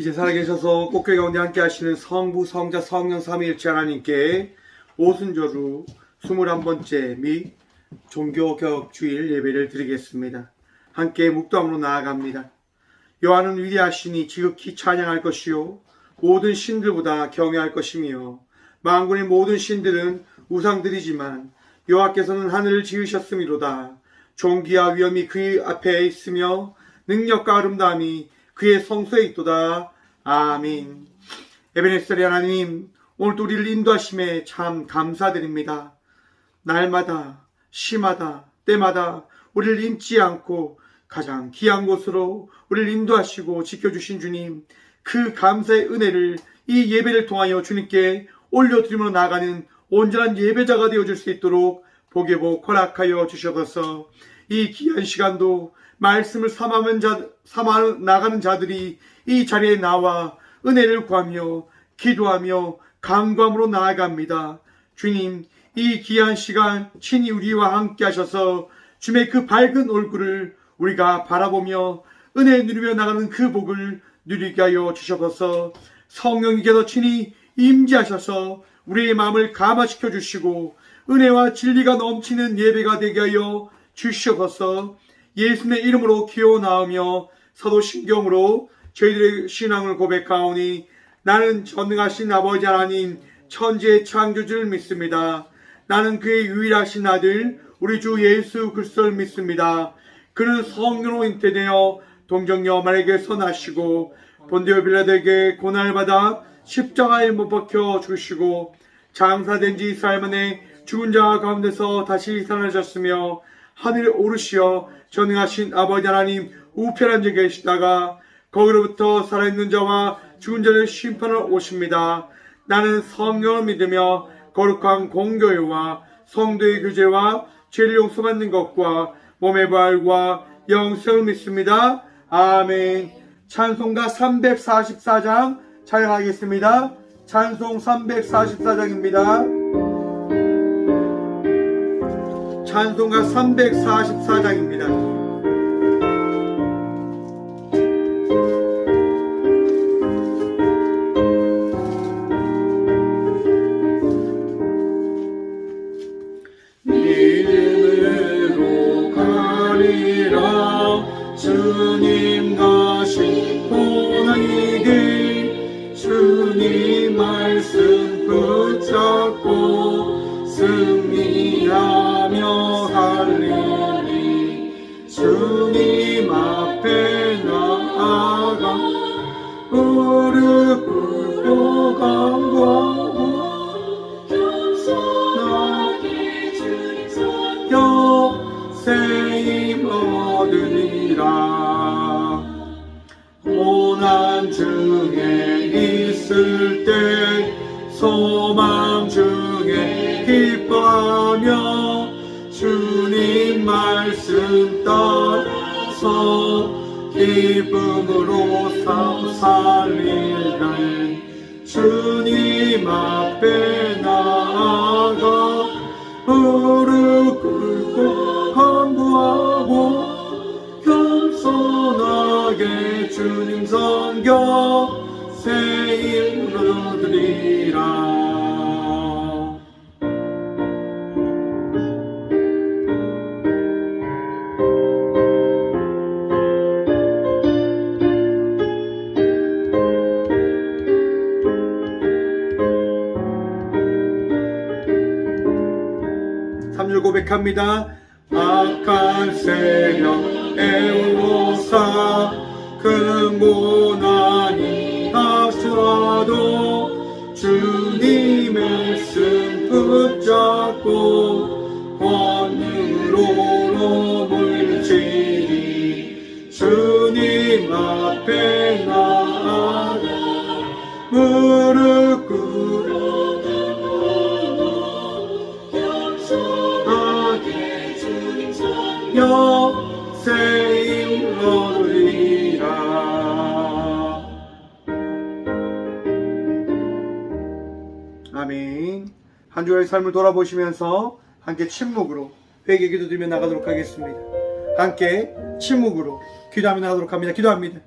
이제 살아계셔서 꽃교회 가운데 함께 하시는 성부, 성자, 성령 삼위일체 하나님께 오순절후 21번째 및 종교개혁 주일 예배를 드리겠습니다. 함께 묵도함으로 나아갑니다. 여호와는 위대하시니 지극히 찬양할 것이요 모든 신들보다 경외할 것이며 만군의 모든 신들은 우상들이지만 여호와께서는 하늘을 지으셨음이로다. 존귀와 위엄이 그 앞에 있으며 능력과 아름다움이 그의 성소에 있도다. 아멘. 에베네셀의 하나님, 오늘도 우리를 인도하심에 참 감사드립니다. 날마다 시마다 때마다 우리를 잊지 않고 가장 귀한 곳으로 우리를 인도하시고 지켜주신 주님, 그 감사의 은혜를 이 예배를 통하여 주님께 올려드리며 나아가는 온전한 예배자가 되어줄 수 있도록 복의 복 허락하여 주셔서 이 귀한 시간도 말씀을 삼아 나가는 자들이 이 자리에 나와 은혜를 구하며 기도하며 간구함으로 나아갑니다. 주님, 이 귀한 시간 친히 우리와 함께 하셔서 주님의 그 밝은 얼굴을 우리가 바라보며 은혜 누리며 나가는 그 복을 누리게 하여 주셔서 성령님께서 친히 임재하셔서 우리의 마음을 감화시켜 주시고 은혜와 진리가 넘치는 예배가 되게 하여 주셔서 예수님의 이름으로 기어나오며 사도신경으로 저희들의 신앙을 고백하오니 나는 전능하신 아버지 하나님 천지의 창조주를 믿습니다. 나는 그의 유일하신 아들 우리 주 예수 그리스도를 믿습니다. 그는 성령으로 잉태되어 동정녀 마리아에게서 나시고 본디오 빌라도에게 고난을 십자가에 못 박혀 죽으시고 장사된 지 4일 만에 죽은 자 가운데서 다시 살아나셨으며 하늘에 오르시어 전능하신 아버지 하나님 우편한 데 계시다가 거기로부터 살아있는 자와 죽은 자를 심판하러 오십니다. 나는 성령을 믿으며 거룩한 공교회와 성도의 교제와 죄를 용서받는 것과 몸의 부활과 영생을 믿습니다. 아멘. 찬송가 344장 찬양하겠습니다. 찬송 344장입니다. 찬송가 344장입니다. 주님 가신 고난의 길 주님 말씀 붙잡고 승리하며 달리리 주님 앞에 나아가 무릎 꿇고 간구하고 겸손하게 주님 섬겨 세임 얻으리라. 고난 중에 있을 때 소망 중에 기뻐하며 주님 말씀 따라서 기쁨으로 삶 살리는 주님 앞에 나아가 무릎 꿇고 간구하고 겸손하게 주님 섬겨 새 힘을 얻으리라. 삼절 고백합니다. 악한 세력 애우사 큰 고난이 닥쳐도 주님 말씀 붙잡고 권능으로 물지니 주님 앞에 나아가 무릎 꿇고 겸손하게 주님 섬겨 새 힘을 얻으리라. 아멘. 한 주간의 삶을 돌아보시면서 함께 침묵으로 회개 기도드리며 나가도록 하겠습니다. 함께 침묵으로 기도하며 나가도록 합니다. 기도합니다.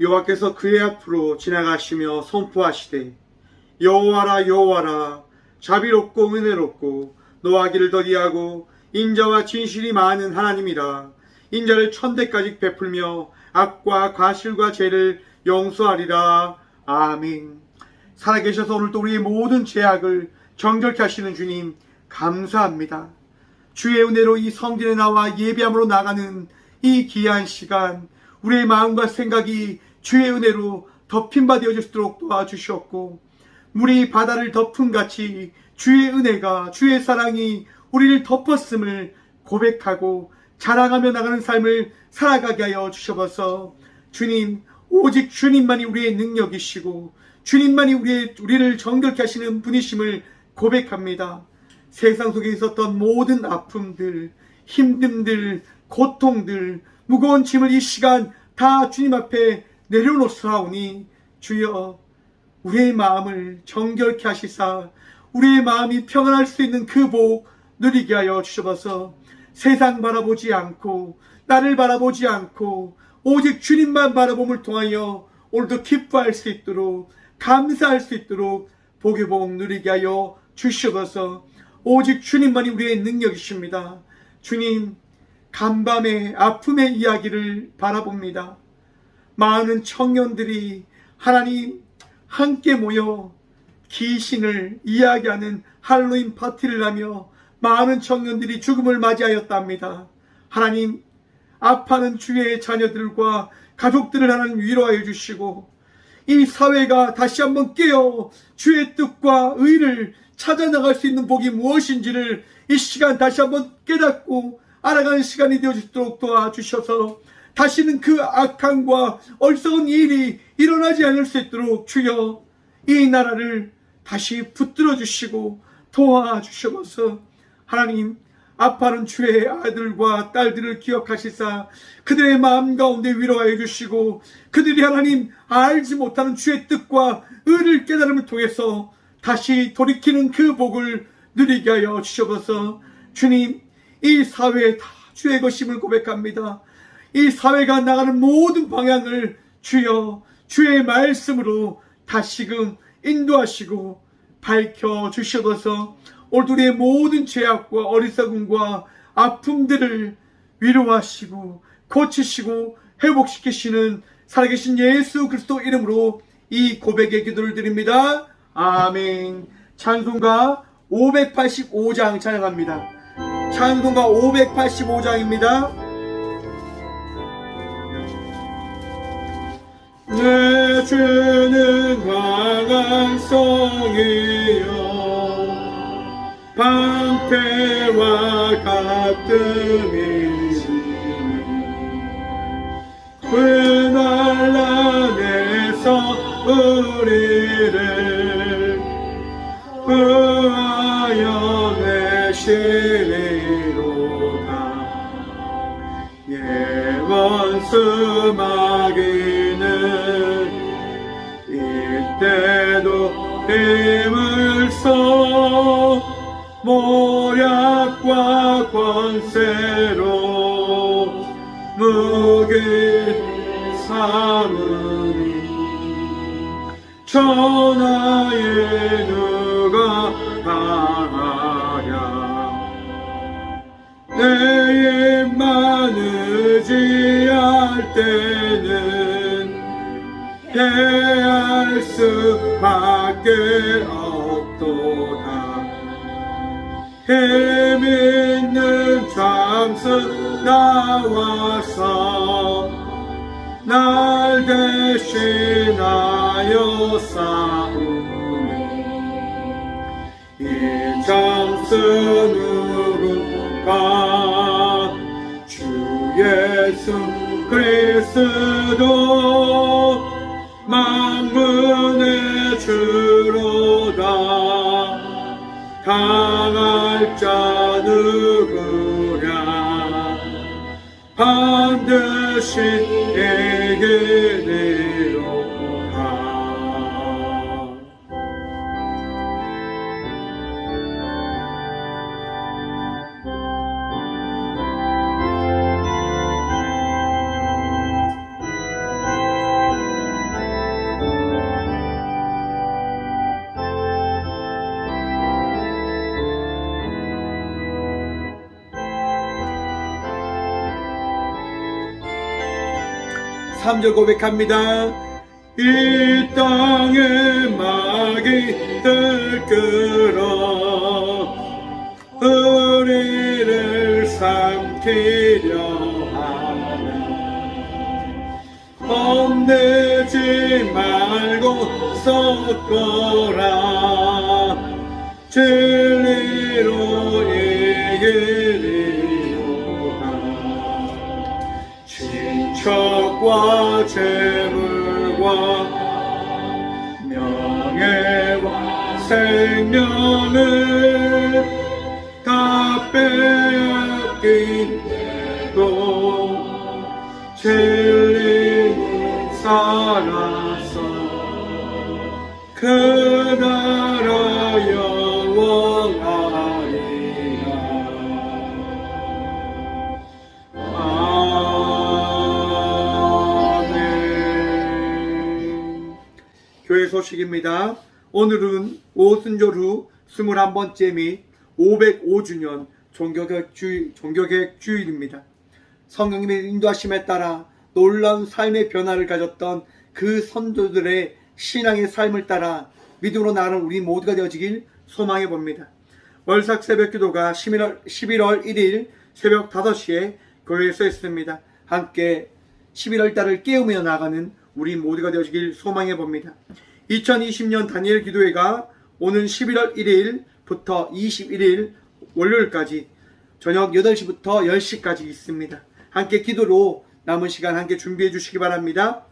여호와께서 그의 앞으로 지나가시며 선포하시되 여호와라 여호와라 자비롭고 은혜롭고 노하기를 더디하고 인자와 진실이 많은 하나님이라. 인자를 천대까지 베풀며 악과 과실과 죄를 용서하리라. 아멘. 살아계셔서 오늘도 우리의 모든 죄악을 정결케 하시는 주님 감사합니다. 주의 은혜로 이 성전에 나와 예배함으로 나가는 이 귀한 시간, 우리의 마음과 생각이 주의 은혜로 덮인 바 되어질 수 있도록 도와주셨고, 물이 바다를 덮음같이 주의 은혜가, 주의 사랑이 우리를 덮었음을 고백하고 자랑하며 나가는 삶을 살아가게 하여 주셔서, 주님, 오직 주님만이 우리의 능력이시고 주님만이 우리를 정결케 하시는 분이심을 고백합니다. 세상 속에 있었던 모든 아픔들, 힘듦들, 고통들, 무거운 짐을 이 시간 다 주님 앞에 내려놓사오니 주여, 우리의 마음을 정결케 하시사 우리의 마음이 평안할 수 있는 그 복 누리게 하여 주셔서, 세상 바라보지 않고 나를 바라보지 않고 오직 주님만 바라봄을 통하여 오늘도 기뻐할 수 있도록, 감사할 수 있도록 복의 복 누리게 하여 주셔서, 오직 주님만이 우리의 능력이십니다. 주님, 간밤의 아픔의 이야기를 바라봅니다. 많은 청년들이 하나님 함께 모여 귀신을 이야기하는 할로윈 파티를 하며 많은 청년들이 죽음을 맞이하였답니다. 하나님, 아파하는 주의 자녀들과 가족들을 하나님 위로하여 주시고, 이 사회가 다시 한번 깨어 주의 뜻과 의를 찾아나갈 수 있는 복이 무엇인지를 이 시간 다시 한번 깨닫고 알아가는 시간이 되어지도록 도와주셔서, 다시는 그 악함과 얼썩은 일이 일어나지 않을 수 있도록 주여 이 나라를 다시 붙들어 주시고 도와주셔서, 하나님, 아파하는 주의 아들과 딸들을 기억하시사 그들의 마음 가운데 위로하여 주시고, 그들이 하나님 알지 못하는 주의 뜻과 의를 깨달음을 통해서 다시 돌이키는 그 복을 누리게 하여 주셔서, 주님, 이 사회에 다 주의 것임을 고백합니다. 이 사회가 나가는 모든 방향을 주여 주의 말씀으로 다시금 인도하시고 밝혀주셔서, 오늘 우리의 모든 죄악과 어리석음과 아픔들을 위로하시고 고치시고 회복시키시는 살아계신 예수 그리스도 이름으로 이 고백의 기도를 드립니다. 아멘. 찬송가 585장 찬양합니다. 찬송가 585장입니다. 내 주는 강한 성이요 방패와 가뜸이시니 그날 안에서 우리를 구하여 내시리로다. 예원수 마귀는 이때도 힘을 써 모략과 권세로 무기 삼으니 천하에 누가 당하랴. 내 입만 의지할 때는 패할 수밖에 없도다. 힘있는 장수 나와서 날 대신하여 싸우네. 이 장수 누군가? 주 예수 그리스도 만군의 주로다. 당할 자 누구랴? 반드시 이기리로다. 3절 고백합니다. 이 땅에 마귀 들끓어 우리를 삼키려 하네. 겁내지 말고 섰거라. 진리로 이기리로다. 친척과 재물과 명예와 생명을 다 빼앗긴데도 진리는 살아서 그 나라 영원하리라. 아멘. 교회 소식입니다. 오늘은 오순절후 21번째 및 505주년 종교개혁 주일입니다. 성령님의 인도하심에 따라 놀라운 삶의 변화를 가졌던 그 선조들의 신앙의 삶을 따라 믿음으로 나아가는 우리 모두가 되어지길 소망해 봅니다. 월삭 새벽기도가 11월 1일 새벽 5시에 교회에서 있습니다. 함께 11월 달을 깨우며 나아가는 우리 모두가 되어지길 소망해 봅니다. 2020년 다니엘 기도회가 오는 11월 1일부터 21일 월요일까지 저녁 8시부터 10시까지 있습니다. 함께 기도로 남은 시간 함께 준비해 주시기 바랍니다.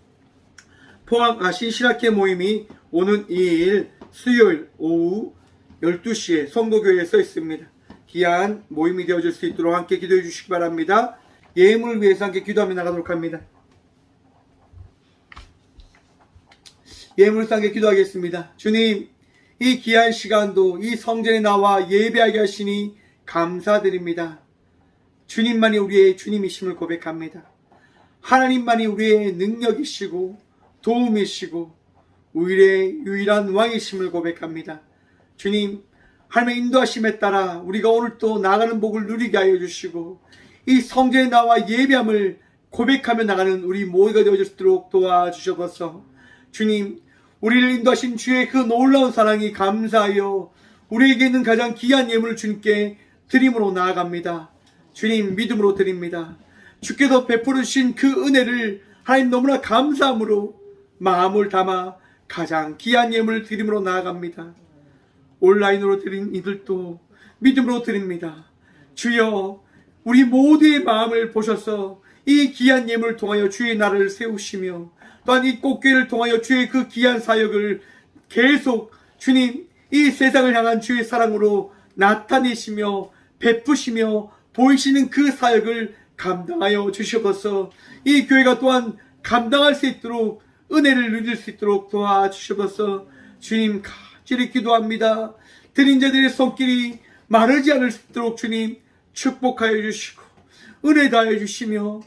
포항 신학회 모임이 오는 2일 수요일 오후 12시에 성도교회에 서 있습니다. 귀한 모임이 되어질 수 있도록 함께 기도해 주시기 바랍니다. 예물을 위해서 함께 기도하며 나가도록 합니다. 예물을 함께 기도하겠습니다. 주님, 이 귀한 시간도 이 성전에 나와 예배하게 하시니 감사드립니다. 주님만이 우리의 주님이심을 고백합니다. 하나님만이 우리의 능력이시고 도움이시고 우리의 유일한 왕이심을 고백합니다. 주님, 하나님의 인도하심에 따라 우리가 오늘 또 나가는 복을 누리게 하여 주시고 이 성전에 나와 예배함을 고백하며 나가는 우리 모두가 되어질수록 도와주셔서 주님, 우리를 인도하신 주의 그 놀라운 사랑이 감사하여 우리에게 있는 가장 귀한 예물을 주님께 드림으로 나아갑니다. 주님, 믿음으로 드립니다. 주께서 베풀어 주신 그 은혜를 하나님 너무나 감사함으로 마음을 담아 가장 귀한 예물을 드림으로 나아갑니다. 온라인으로 드린 이들도 믿음으로 드립니다. 주여, 우리 모두의 마음을 보셔서 이 귀한 예물을 통하여 주의 나라를 세우시며 또한 이 꽃교회를 통하여 주의 그 귀한 사역을 계속 주님, 이 세상을 향한 주의 사랑으로 나타내시며 베푸시며 보이시는 그 사역을 감당하여 주시옵소서. 이 교회가 또한 감당할 수 있도록 은혜를 누릴 수 있도록 도와주시옵소서. 주님, 간절히 기도합니다. 드린 자들의 손길이 마르지 않을 수 있도록 주님 축복하여 주시고 은혜 다해 주시며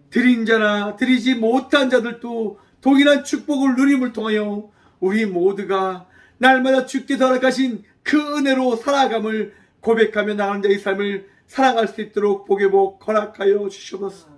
드린 자나 드리지 못한 자들도 동일한 축복을 누림을 통하여 우리 모두가 날마다 주께서 허락하신 그 은혜로 살아감을 고백하며 나가는 자의 삶을 살아갈 수 있도록 복의 복 허락하여 주시옵소서.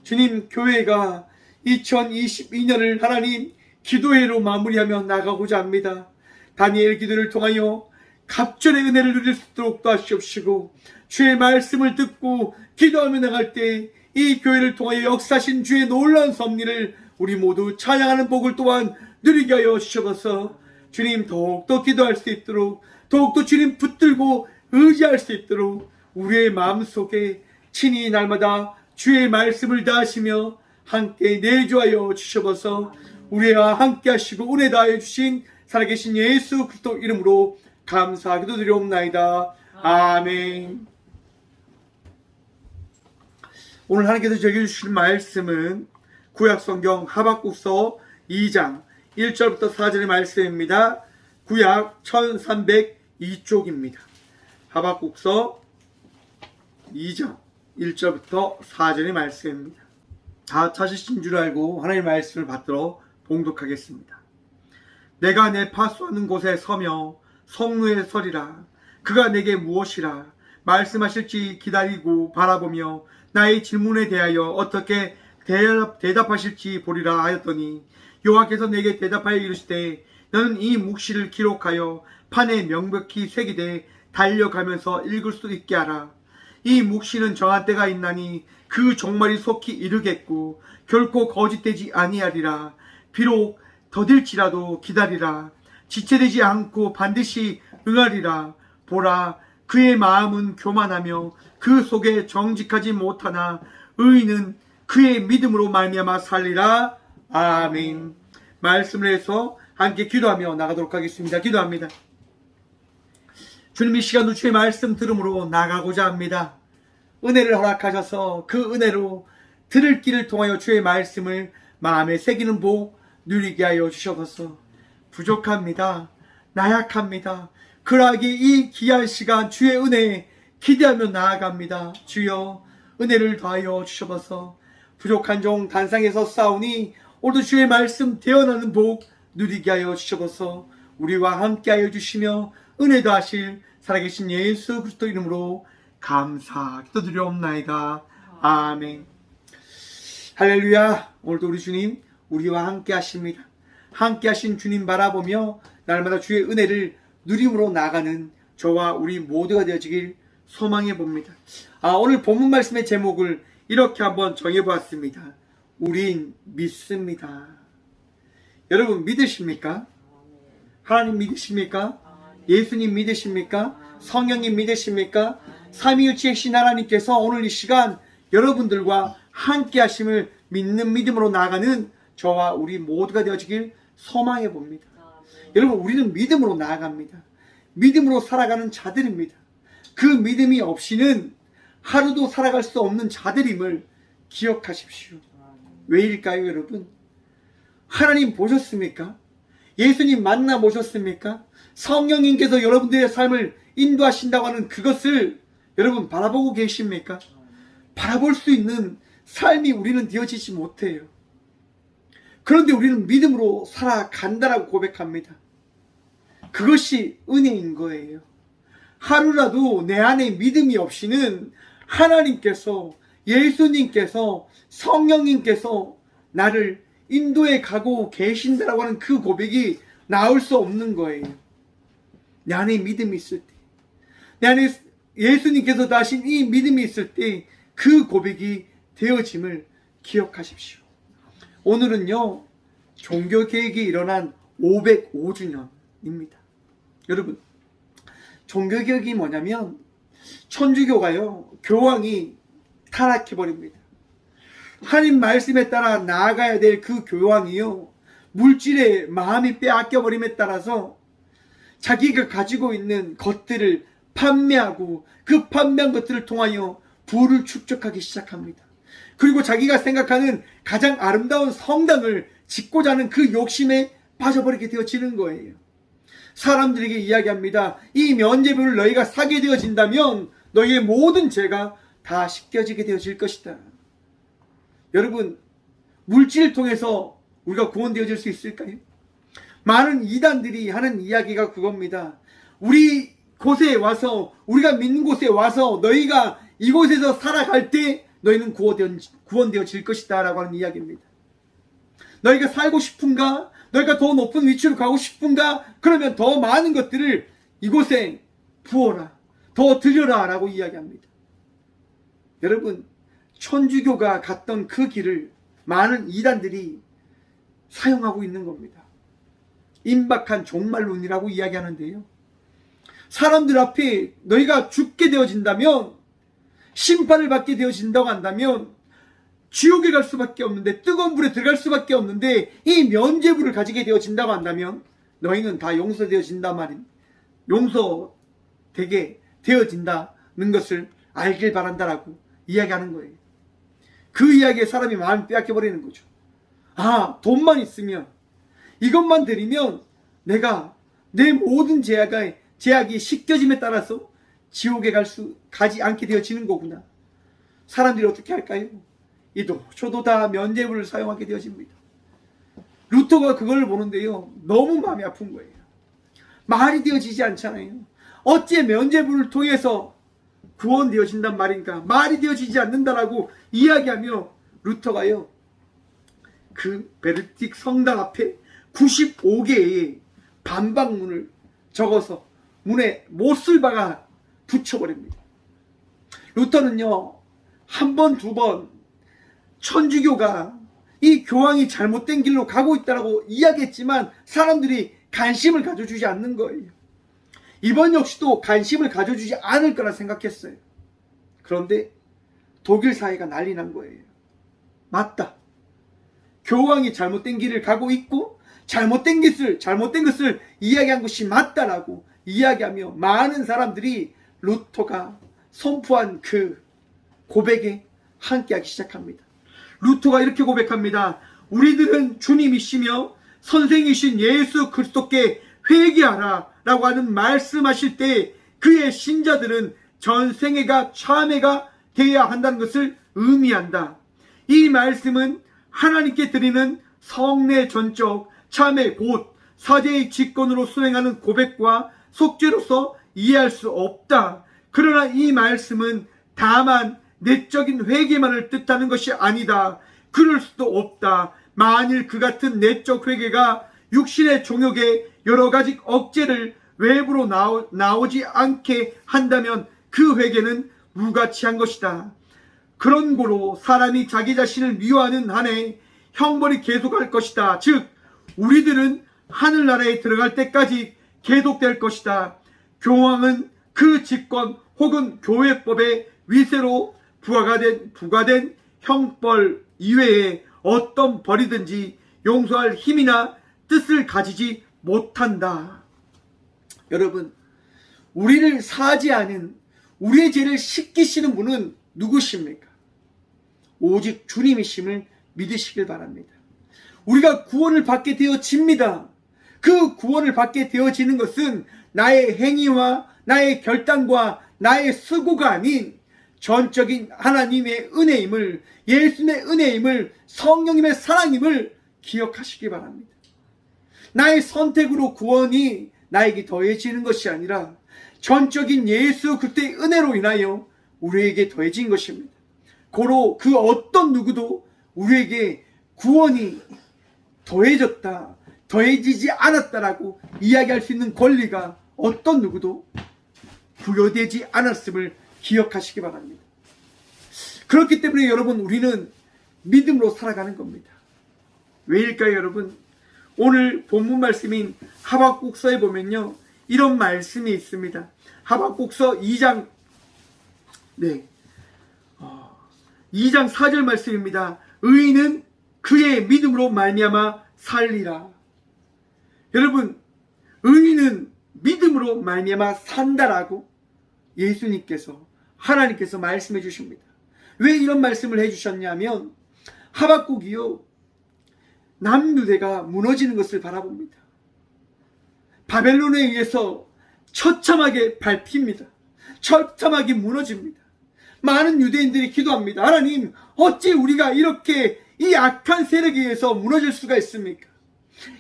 주님, 교회가 2022년을 하나님 기도회로 마무리하며 나가고자 합니다. 다니엘 기도를 통하여 갑절의 은혜를 누릴 수 있도록 도와주시옵시고 주의 말씀을 듣고 기도하며 나갈 때 이 교회를 통하여 역사하신 주의 놀라운 섭리를 우리 모두 찬양하는 복을 또한 누리게 하여 주셔서 주님, 더욱더 기도할 수 있도록 더욱더 주님 붙들고 의지할 수 있도록 우리의 마음속에 친히 날마다 주의 말씀을 다하시며 함께 내주하여 주셔서 우리와 함께 하시고 은혜 다해 주신 살아계신 예수 그리스도 이름으로 감사하기도 드리옵나이다. 아멘. 오늘 하나님께서 저에게 주신 말씀은 구약성경 하박국서 2장 1절부터 4절의 말씀입니다. 구약 1302쪽입니다. 하박국서 2장 1절부터 4절의 말씀입니다. 다 찾으신 줄 알고 하나님의 말씀을 받들어 봉독하겠습니다. 내가 내 파수하는 곳에 서며 성루에 서리라. 그가 내게 무엇이라 말씀하실지 기다리고 바라보며 나의 질문에 대하여 어떻게 대답하실지 보리라 하였더니 여호와께서 내게 대답하여 이르시되 너는 이 묵시를 기록하여 판에 명백히 새기되 달려가면서 읽을 수 있게 하라. 이 묵시는 정한 때가 있나니 그 종말이 속히 이르겠고 결코 거짓되지 아니하리라. 비록 더딜지라도 기다리라. 지체되지 않고 반드시 응하리라. 보라, 그의 마음은 교만하며 그 속에 정직하지 못하나 의인은 그의 믿음으로 말미암아 살리라. 아멘. 말씀을 해서 함께 기도하며 나가도록 하겠습니다. 기도합니다. 주님, 이 시간도 주의 말씀 들음으로 나가고자 합니다. 은혜를 허락하셔서 그 은혜로 들을 길을 통하여 주의 말씀을 마음에 새기는 복 누리게 하여 주셔서 부족합니다. 나약합니다. 그러하기에 이 귀한 시간 주의 은혜에 기대하며 나아갑니다. 주여 은혜를 더하여 주셔서 부족한 종 단상에서 싸우니 오늘도 주의 말씀 되어나는 복 누리게 하여 주셔서 우리와 함께 하여 주시며 은혜 더하실 살아계신 예수 그리스도 이름으로 감사 기도드리옵나이다. 아멘. 할렐루야. 오늘도 우리 주님 우리와 함께 하십니다. 함께 하신 주님 바라보며 날마다 주의 은혜를 누림으로 나가는 저와 우리 모두가 되어지길 소망해 봅니다. 오늘 본문 말씀의 제목을 이렇게 한번 정해보았습니다. 우린 믿습니다. 여러분 믿으십니까? 하나님 믿으십니까? 예수님 믿으십니까? 성령님 믿으십니까? 삼위일체의 신 하나님께서 오늘 이 시간 여러분들과 함께 하심을 믿는 믿음으로 나아가는 저와 우리 모두가 되어지길 소망해 봅니다. 여러분 우리는 믿음으로 나아갑니다. 믿음으로 살아가는 자들입니다. 그 믿음이 없이는 하루도 살아갈 수 없는 자들임을 기억하십시오. 왜일까요, 여러분? 하나님 보셨습니까? 예수님 만나보셨습니까? 성령님께서 여러분들의 삶을 인도하신다고 하는 그것을 여러분 바라보고 계십니까? 바라볼 수 있는 삶이 우리는 되어지지 못해요. 그런데 우리는 믿음으로 살아간다라고 고백합니다. 그것이 은혜인 거예요. 하루라도 내 안에 믿음이 없이는 하나님께서, 예수님께서, 성령님께서 나를 인도에 가고 계신다라고 하는 그 고백이 나올 수 없는 거예요. 내 안에 믿음이 있을 때, 내 안에 예수님께서 다신 이 믿음이 있을 때 그 고백이 되어짐을 기억하십시오. 오늘은요, 종교개혁이 일어난 505주년입니다. 여러분, 종교개혁이 뭐냐면 천주교가요, 교황이 타락해버립니다. 하나님 말씀에 따라 나아가야 될 그 교황이요, 물질에 마음이 빼앗겨버림에 따라서 자기가 가지고 있는 것들을 판매하고 그 판매한 것들을 통하여 부를 축적하기 시작합니다. 그리고 자기가 생각하는 가장 아름다운 성당을 짓고자 하는 그 욕심에 빠져버리게 되어지는 거예요. 사람들에게 이야기합니다. 이 면죄부를 너희가 사게 되어진다면 너희의 모든 죄가 다 씻겨지게 되어질 것이다. 여러분, 물질을 통해서 우리가 구원되어질 수 있을까요? 많은 이단들이 하는 이야기가 그겁니다. 우리 곳에 와서, 우리가 믿는 곳에 와서 너희가 이곳에서 살아갈 때 너희는 구원되어질 것이다 라고 하는 이야기입니다. 너희가 살고 싶은가? 너희가 더 높은 위치로 가고 싶은가? 그러면 더 많은 것들을 이곳에 부어라, 더 드려라 라고 이야기합니다. 여러분, 천주교가 갔던 그 길을 많은 이단들이 사용하고 있는 겁니다. 임박한 종말론이라고 이야기하는데요, 사람들 앞에 너희가 죽게 되어진다면, 심판을 받게 되어진다고 한다면 지옥에 갈 수밖에 없는데, 뜨거운 불에 들어갈 수밖에 없는데, 이 면죄부를 가지게 되어진다고 한다면 너희는 다 용서되어진단 말입니다. 용서되게 되어진다는 것을 알길 바란다라고 이야기하는 거예요. 그 이야기에 사람이 마음을 빼앗겨버리는 거죠. 돈만 있으면, 이것만 드리면 내가 내 모든 제약이 씻겨짐에 따라서 지옥에 가지 않게 되어지는 거구나. 사람들이 어떻게 할까요? 이도 저도 다 면죄부를 사용하게 되어집니다. 루터가 그걸 보는데요, 너무 마음이 아픈 거예요. 말이 되어지지 않잖아요. 어째 면죄부를 통해서 구원되어진단 말인가, 말이 되어지지 않는다라고 이야기하며 루터가요, 그 베르딕 성당 앞에 95개의 반박문을 적어서 문에 못을 박아 붙여버립니다. 루터는요, 한 번, 두 번 천주교가 이 교황이 잘못된 길로 가고 있다고 이야기했지만 사람들이 관심을 가져주지 않는 거예요. 이번 역시도 관심을 가져주지 않을 거라 생각했어요. 그런데 독일 사회가 난리 난 거예요. 맞다. 교황이 잘못된 길을 가고 있고 잘못된 것을 이야기한 것이 맞다라고 이야기하며 많은 사람들이 루터가 선포한 그 고백에 함께하기 시작합니다. 루터가 이렇게 고백합니다. 우리들은 주님이시며 선생이신 예수 그리스도께 회개하라 라고 하는 말씀하실 때 그의 신자들은 전생애가 참회가 되어야 한다는 것을 의미한다. 이 말씀은 하나님께 드리는 성례 전적 참회 곧 사제의 직권으로 수행하는 고백과 속죄로서 이해할 수 없다. 그러나 이 말씀은 다만 내적인 회개만을 뜻하는 것이 아니다. 그럴 수도 없다. 만일 그 같은 내적 회개가 육신의 종욕에 여러 가지 억제를 외부로 나오지 않게 한다면 그 회개는 무가치한 것이다. 그런 고로 사람이 자기 자신을 미워하는 한에 형벌이 계속할 것이다. 즉 우리들은 하늘나라에 들어갈 때까지 계속될 것이다. 교황은 그 직권 혹은 교회법의 위세로 부과된 형벌 이외에 어떤 벌이든지 용서할 힘이나 뜻을 가지지 못한다. 여러분, 우리를 사하지않은 우리의 죄를 씻기시는 분은 누구십니까? 오직 주님이심을 믿으시길 바랍니다. 우리가 구원을 받게 되어집니다. 그 구원을 받게 되어지는 것은 나의 행위와 나의 결단과 나의 수고가 아닌 전적인 하나님의 은혜임을, 예수님의 은혜임을, 성령님의 사랑임을 기억하시기 바랍니다. 나의 선택으로 구원이 나에게 더해지는 것이 아니라 전적인 예수 그리스도의 은혜로 인하여 우리에게 더해진 것입니다. 고로 그 어떤 누구도 우리에게 구원이 더해졌다, 더해지지 않았다라고 이야기할 수 있는 권리가 어떤 누구도 부여되지 않았음을 기억하시기 바랍니다. 그렇기 때문에 여러분, 우리는 믿음으로 살아가는 겁니다. 왜일까요, 여러분? 오늘 본문 말씀인 하박국서에 보면요, 이런 말씀이 있습니다. 하박국서 2장 2장 4절 말씀입니다. 의인은 그의 믿음으로 말미암아 살리라. 여러분, 의인은 믿음으로 말미암아 산다라고 예수님께서, 하나님께서 말씀해 주십니다. 왜 이런 말씀을 해 주셨냐면 하박국이요, 남유대가 무너지는 것을 바라봅니다. 바벨론에 의해서 처참하게 밟힙니다. 처참하게 무너집니다. 많은 유대인들이 기도합니다. 하나님, 어찌 우리가 이렇게 이 악한 세력에 의해서 무너질 수가 있습니까?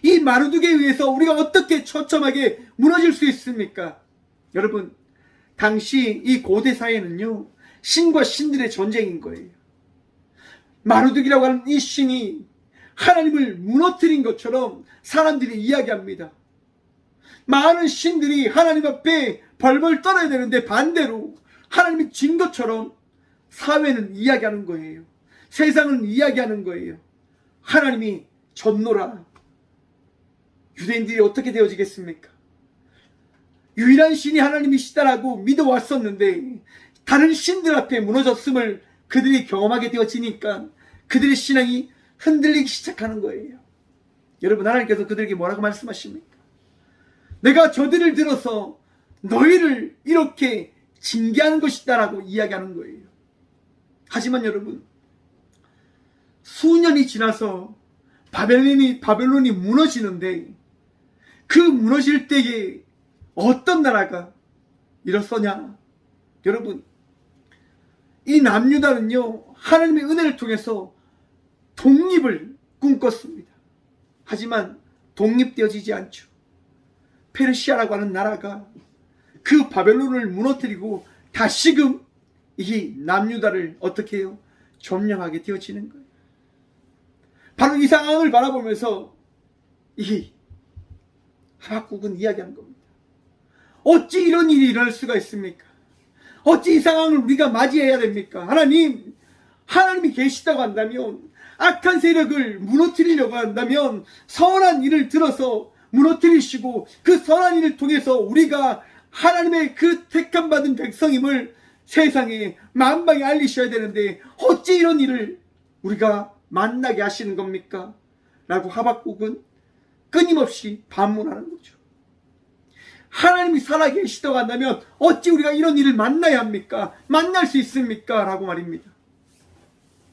이 마르둑에 의해서 우리가 어떻게 처참하게 무너질 수 있습니까? 여러분, 당시 이 고대 사회는요, 신과 신들의 전쟁인 거예요. 마르둑이라고 하는 이 신이 하나님을 무너뜨린 것처럼 사람들이 이야기합니다. 많은 신들이 하나님 앞에 벌벌 떨어야 되는데 반대로 하나님이 진 것처럼 사회는 이야기하는 거예요. 세상은 이야기하는 거예요. 하나님이 졌노라. 유대인들이 어떻게 되어지겠습니까? 유일한 신이 하나님이시다라고 믿어왔었는데 다른 신들 앞에 무너졌음을 그들이 경험하게 되어지니까 그들의 신앙이 흔들리기 시작하는 거예요. 여러분, 하나님께서 그들에게 뭐라고 말씀하십니까? 내가 저들을 들어서 너희를 이렇게 징계하는 것이다라고 이야기하는 거예요. 하지만 여러분, 수년이 지나서 바벨론이 무너지는데 그 무너질 때에 어떤 나라가 일어서냐? 여러분, 이 남유다는요, 하나님의 은혜를 통해서 독립을 꿈꿨습니다. 하지만 독립되어지지 않죠. 페르시아라고 하는 나라가 그 바벨론을 무너뜨리고 다시금 이 남유다를 어떻게 해요? 점령하게 되어지는 거예요. 바로 이 상황을 바라보면서 이 하박국은 이야기하는 겁니다. 어찌 이런 일이 일어날 수가 있습니까? 어찌 이 상황을 우리가 맞이해야 됩니까? 하나님이 계시다고 한다면, 악한 세력을 무너뜨리려고 한다면 선한 일을 들어서 무너뜨리시고 그 선한 일을 통해서 우리가 하나님의 그 택함 받은 백성임을 세상에 만방에 알리셔야 되는데 어찌 이런 일을 우리가 만나게 하시는 겁니까? 라고 하박국은 끊임없이 반문하는 거죠. 하나님이 살아계시다고 한다면 어찌 우리가 이런 일을 만나야 합니까? 만날 수 있습니까? 라고 말입니다.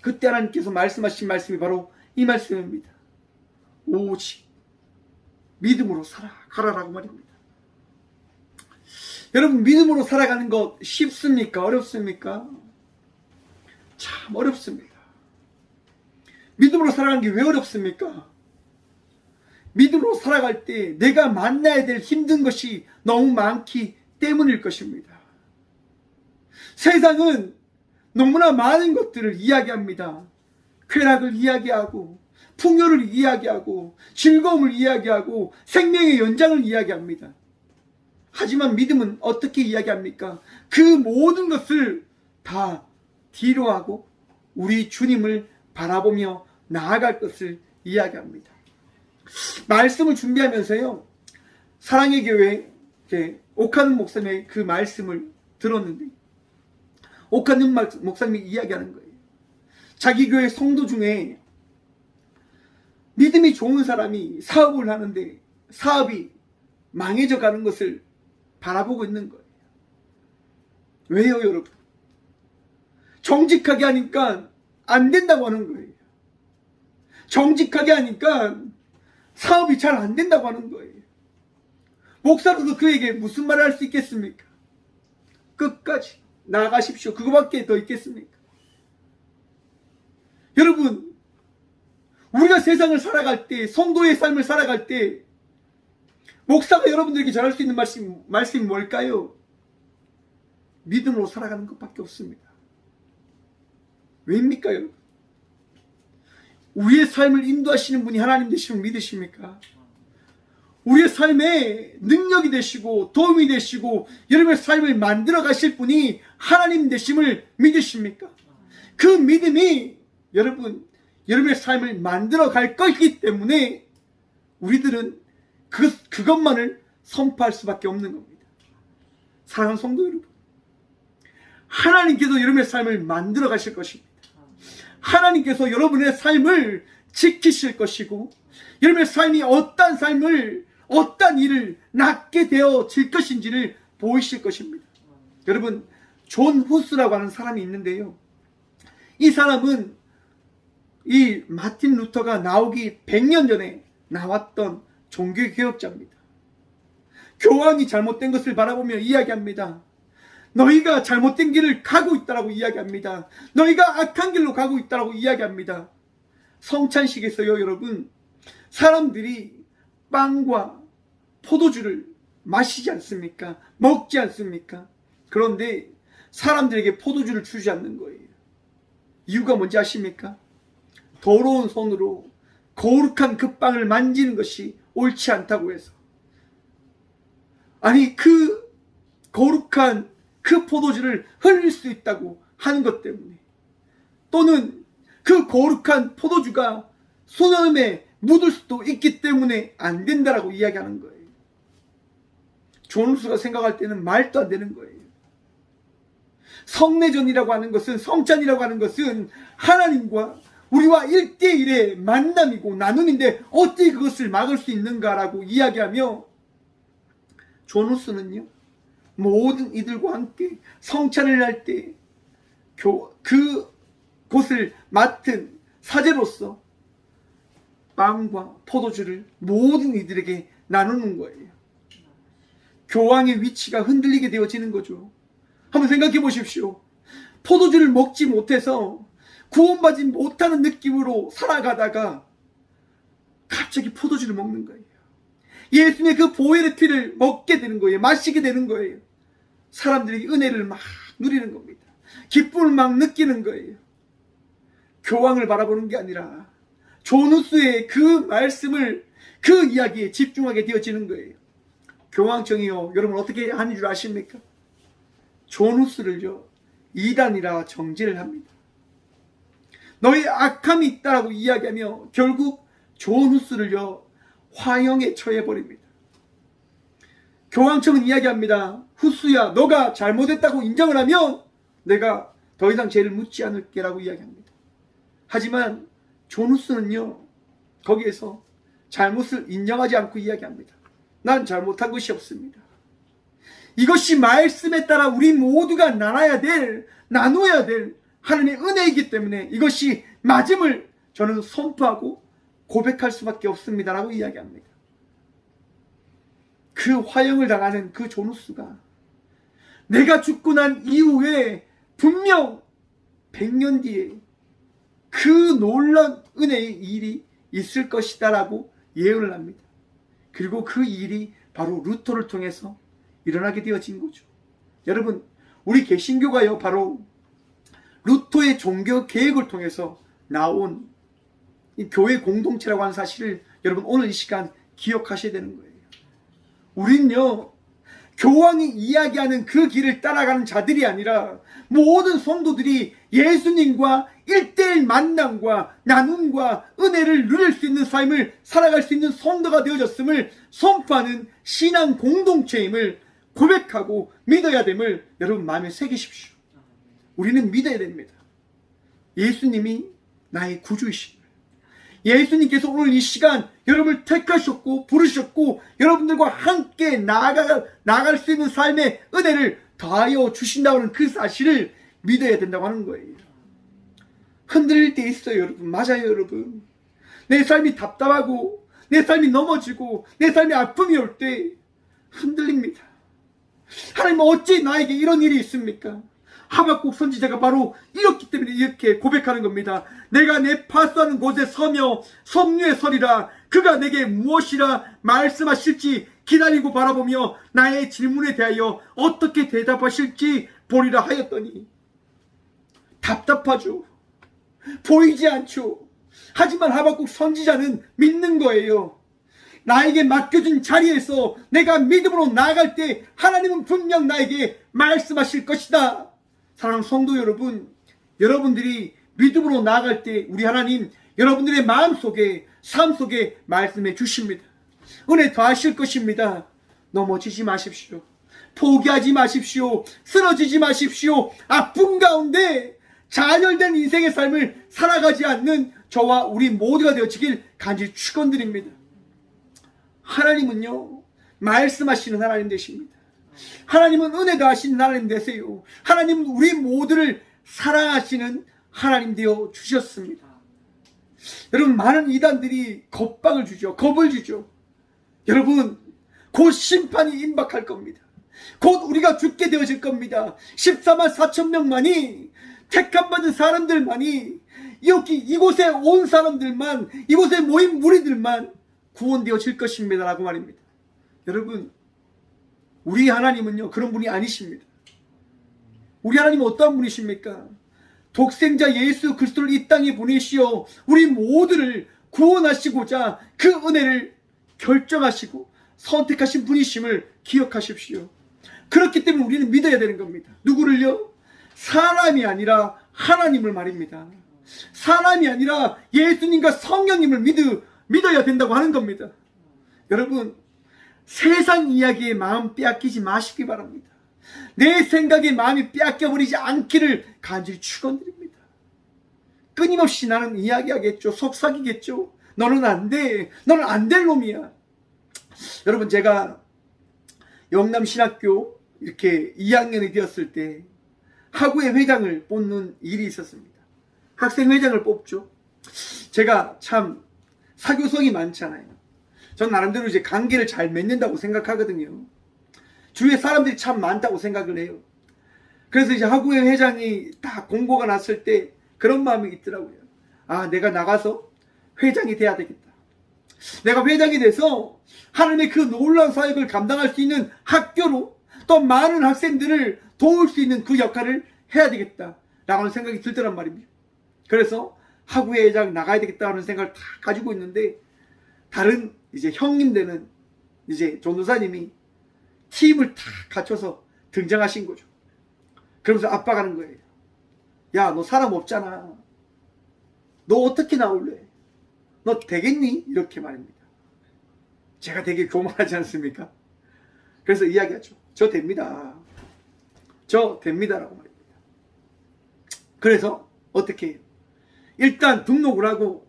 그때 하나님께서 말씀하신 말씀이 바로 이 말씀입니다. 오직 믿음으로 살아가라라고 말입니다. 여러분, 믿음으로 살아가는 것 쉽습니까? 어렵습니까? 참 어렵습니다. 믿음으로 살아가는 게 왜 어렵습니까? 믿음으로 살아갈 때 내가 만나야 될 힘든 것이 너무 많기 때문일 것입니다. 세상은 너무나 많은 것들을 이야기합니다. 쾌락을 이야기하고, 풍요를 이야기하고, 즐거움을 이야기하고, 생명의 연장을 이야기합니다. 하지만 믿음은 어떻게 이야기합니까? 그 모든 것을 다 뒤로하고 우리 주님을 바라보며 나아갈 것을 이야기합니다. 말씀을 준비하면서요, 사랑의 교회 옥하는 목사님의 그 말씀을 들었는데, 옥하는 목사님이 이야기하는 거예요. 자기 교회 성도 중에 믿음이 좋은 사람이 사업을 하는데 사업이 망해져 가는 것을 바라보고 있는 거예요. 왜요, 여러분? 정직하게 하니까 안 된다고 하는 거예요. 정직하게 하니까 사업이 잘 안 된다고 하는 거예요. 목사로서 그에게 무슨 말을 할 수 있겠습니까? 끝까지 나아가십시오. 그거밖에 더 있겠습니까? 여러분, 우리가 세상을 살아갈 때, 성도의 삶을 살아갈 때 목사가 여러분들에게 전할 수 있는 말씀이 뭘까요? 믿음으로 살아가는 것밖에 없습니다. 왜입니까, 여러분? 우리의 삶을 인도하시는 분이 하나님 되심을 믿으십니까? 우리의 삶에 능력이 되시고 도움이 되시고 여러분의 삶을 만들어 가실 분이 하나님 되심을 믿으십니까? 그 믿음이 여러분의 삶을 만들어 갈 것이기 때문에 우리들은 그것만을 선포할 수밖에 없는 겁니다. 사랑하는 성도 여러분, 하나님께서 여러분의 삶을 만들어 가실 것입니다. 하나님께서 여러분의 삶을 지키실 것이고, 여러분의 삶이 어떤 일을 낳게 되어질 것인지를 보이실 것입니다. 여러분, 존 후스라고 하는 사람이 있는데요, 이 사람은 이 마틴 루터가 나오기 100년 전에 나왔던 종교개혁자입니다. 교황이 잘못된 것을 바라보며 이야기합니다. 너희가 잘못된 길을 가고 있다라고 이야기합니다. 너희가 악한 길로 가고 있다라고 이야기합니다. 성찬식에서요, 여러분, 사람들이 빵과 포도주를 마시지 않습니까? 먹지 않습니까? 그런데 사람들에게 포도주를 주지 않는 거예요. 이유가 뭔지 아십니까? 더러운 손으로 거룩한 그 빵을 만지는 것이 옳지 않다고 해서. 아니, 그 거룩한 그 포도주를 흘릴 수 있다고 하는 것 때문에, 또는 그 거룩한 포도주가 손에 묻을 수도 있기 때문에 안 된다라고 이야기하는 거예요. 존 후스가 생각할 때는 말도 안 되는 거예요. 성례전이라고 하는 것은, 성찬이라고 하는 것은 하나님과 우리와 1대1의 만남이고 나눔인데 어떻게 그것을 막을 수 있는가라고 이야기하며, 존 후스는요, 모든 이들과 함께 성찬을 할 때 그곳을 맡은 사제로서 빵과 포도주를 모든 이들에게 나누는 거예요. 교황의 위치가 흔들리게 되어지는 거죠. 한번 생각해 보십시오. 포도주를 먹지 못해서 구원받지 못하는 느낌으로 살아가다가 갑자기 포도주를 먹는 거예요. 예수님의 그 보혈의 피를 먹게 되는 거예요. 마시게 되는 거예요. 사람들이 은혜를 막 누리는 겁니다. 기쁨을 막 느끼는 거예요. 교황을 바라보는 게 아니라 존우스의 그 말씀을, 그 이야기에 집중하게 되어지는 거예요. 교황청이요, 여러분 어떻게 하는 줄 아십니까? 존우스를요, 이단이라 정죄를 합니다. 너의 악함이 있다라고 이야기하며 결국 존우스를요, 화형에 처해버립니다. 교황청은 이야기합니다. 후스야, 너가 잘못했다고 인정을 하면 내가 더 이상 죄를 묻지 않을게 라고 이야기합니다. 하지만 존우스는요, 거기에서 잘못을 인정하지 않고 이야기합니다. 난 잘못한 것이 없습니다. 이것이 말씀에 따라 우리 모두가 나눠야 될 하나님의 은혜이기 때문에 이것이 맞음을 저는 선포하고 고백할 수밖에 없습니다 라고 이야기합니다. 그 화형을 당하는 그 존우스가 내가 죽고 난 이후에 분명 100년 뒤에 그 놀라운 은혜의 일이 있을 것이다 라고 예언을 합니다. 그리고 그 일이 바로 루터를 통해서 일어나게 되어진 거죠. 여러분, 우리 개신교가요, 바로 루터의 종교 개혁을 통해서 나온 이 교회 공동체라고 하는 사실을 여러분 오늘 이 시간 기억하셔야 되는 거예요. 우린요, 교황이 이야기하는 그 길을 따라가는 자들이 아니라 모든 성도들이 예수님과 1대1 만남과 나눔과 은혜를 누릴 수 있는 삶을 살아갈 수 있는 성도가 되어졌음을 선포하는 신앙 공동체임을 고백하고 믿어야 됨을 여러분 마음에 새기십시오. 우리는 믿어야 됩니다. 예수님이 나의 구주이십니다. 예수님께서 오늘 이 시간 여러분을 택하셨고 부르셨고 여러분들과 함께 나아갈 수 있는 삶의 은혜를 더하여 주신다고 하는 그 사실을 믿어야 된다고 하는 거예요. 흔들릴 때 있어요, 여러분. 맞아요, 여러분. 내 삶이 답답하고 내 삶이 넘어지고 내 삶에 아픔이 올 때 흔들립니다. 하나님, 어찌 나에게 이런 일이 있습니까? 하박국 선지자가 바로 이렇기 때문에 이렇게 고백하는 겁니다. 내가 내 파수하는 곳에 서며 성류에 서리라. 그가 내게 무엇이라 말씀하실지 기다리고 바라보며 나의 질문에 대하여 어떻게 대답하실지 보리라 하였더니, 답답하죠. 보이지 않죠. 하지만 하박국 선지자는 믿는 거예요. 나에게 맡겨준 자리에서 내가 믿음으로 나아갈 때 하나님은 분명 나에게 말씀하실 것이다. 사랑하는 성도 여러분, 여러분들이 믿음으로 나아갈 때 우리 하나님 여러분들의 마음속에, 삶 속에 말씀해 주십니다. 은혜 더하실 것입니다. 넘어지지 마십시오. 포기하지 마십시오. 쓰러지지 마십시오. 아픔 가운데 좌절된 인생의 삶을 살아가지 않는 저와 우리 모두가 되어지길 간절히 축원드립니다. 하나님은요, 말씀하시는 하나님 되십니다. 하나님은 은혜 더하시는 하나님 되세요. 하나님은 우리 모두를 사랑하시는 하나님 되어 주셨습니다. 여러분, 많은 이단들이 겁박을 주죠. 겁을 주죠. 여러분, 곧 심판이 임박할 겁니다. 곧 우리가 죽게 되어질 겁니다. 14만 4천 명만이, 택함받은 사람들만이, 이곳에 온 사람들만, 이곳에 모인 무리들만 구원되어질 것입니다 라고 말입니다. 여러분, 우리 하나님은요, 그런 분이 아니십니다. 우리 하나님은 어떠한 분이십니까? 독생자 예수 그리스도를 이 땅에 보내시어 우리 모두를 구원하시고자 그 은혜를 결정하시고 선택하신 분이심을 기억하십시오. 그렇기 때문에 우리는 믿어야 되는 겁니다. 누구를요? 사람이 아니라 하나님을 말입니다. 사람이 아니라 예수님과 성령님을 믿어야 된다고 하는 겁니다. 여러분, 세상 이야기에 마음 빼앗기지 마시기 바랍니다. 내 생각에 마음이 빼앗겨버리지 않기를 간절히 축원드립니다. 끊임없이 나는 이야기하겠죠. 속삭이겠죠. 너는 안 돼. 너는 안 될 놈이야. 여러분, 제가 영남신학교 이렇게 2학년이 되었을 때 학우의 회장을 뽑는 일이 있었습니다. 학생회장을 뽑죠. 제가 참 사교성이 많잖아요. 전 나름대로 이제 관계를 잘 맺는다고 생각하거든요. 주위에 사람들이 참 많다고 생각을 해요. 그래서 이제 학우회 회장이 딱 공고가 났을 때 그런 마음이 있더라고요. 아, 내가 나가서 회장이 돼야 되겠다. 내가 회장이 돼서 하나님의 그 놀라운 사역을 감당할 수 있는 학교로 또 많은 학생들을 도울 수 있는 그 역할을 해야 되겠다 라고 하는 생각이 들더란 말입니다. 그래서 하구회장 나가야 되겠다는 생각을 다 가지고 있는데, 다른 이제 형님들은 이제 전도사님이 팀을 다 갖춰서 등장하신 거죠. 그러면서 압박하는 거예요. 야, 너 사람 없잖아. 너 어떻게 나올래? 너 되겠니? 이렇게 말입니다. 제가 되게 교만하지 않습니까? 그래서 이야기하죠. 저 됩니다. 저 됩니다라고 말입니다. 그래서 어떻게 해요? 일단 등록을 하고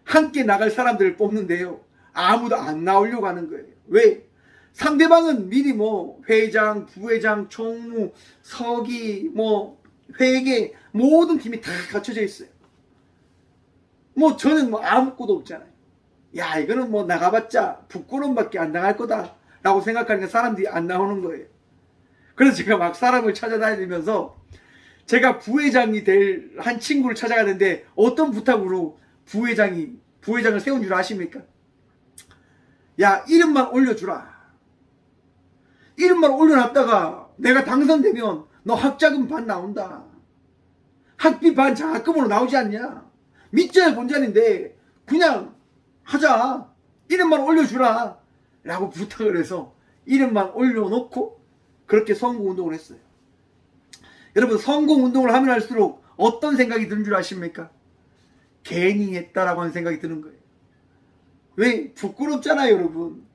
함께 나갈 사람들을 뽑는데요. 아무도 안 나오려고 하는 거예요. 왜? 상대방은 미리 뭐 회장, 부회장, 총무, 서기, 뭐 회계 모든 팀이 다 갖춰져 있어요. 뭐 저는 뭐 아무것도 없잖아요. 야, 이거는 뭐 나가봤자 부끄러움밖에 안 나갈 거다 라고 생각하니까 사람들이 안 나오는 거예요. 그래서 제가 막 사람을 찾아다니면서 제가 부회장이 될 한 친구를 찾아가는데, 어떤 부탁으로 부회장을 세운 줄 아십니까? 야, 이름만 올려주라. 이름만 올려놨다가 내가 당선되면 너 학자금 반 나온다. 학비 반 장학금으로 나오지 않냐? 믿져야 본전인데 그냥 하자. 이름만 올려주라 라고 부탁을 해서 이름만 올려놓고 그렇게 선거운동을 했어요. 여러분, 선거운동을 하면 할수록 어떤 생각이 드는 줄 아십니까? 괜히 했다라고 하는 생각이 드는 거예요. 왜? 부끄럽잖아요, 여러분.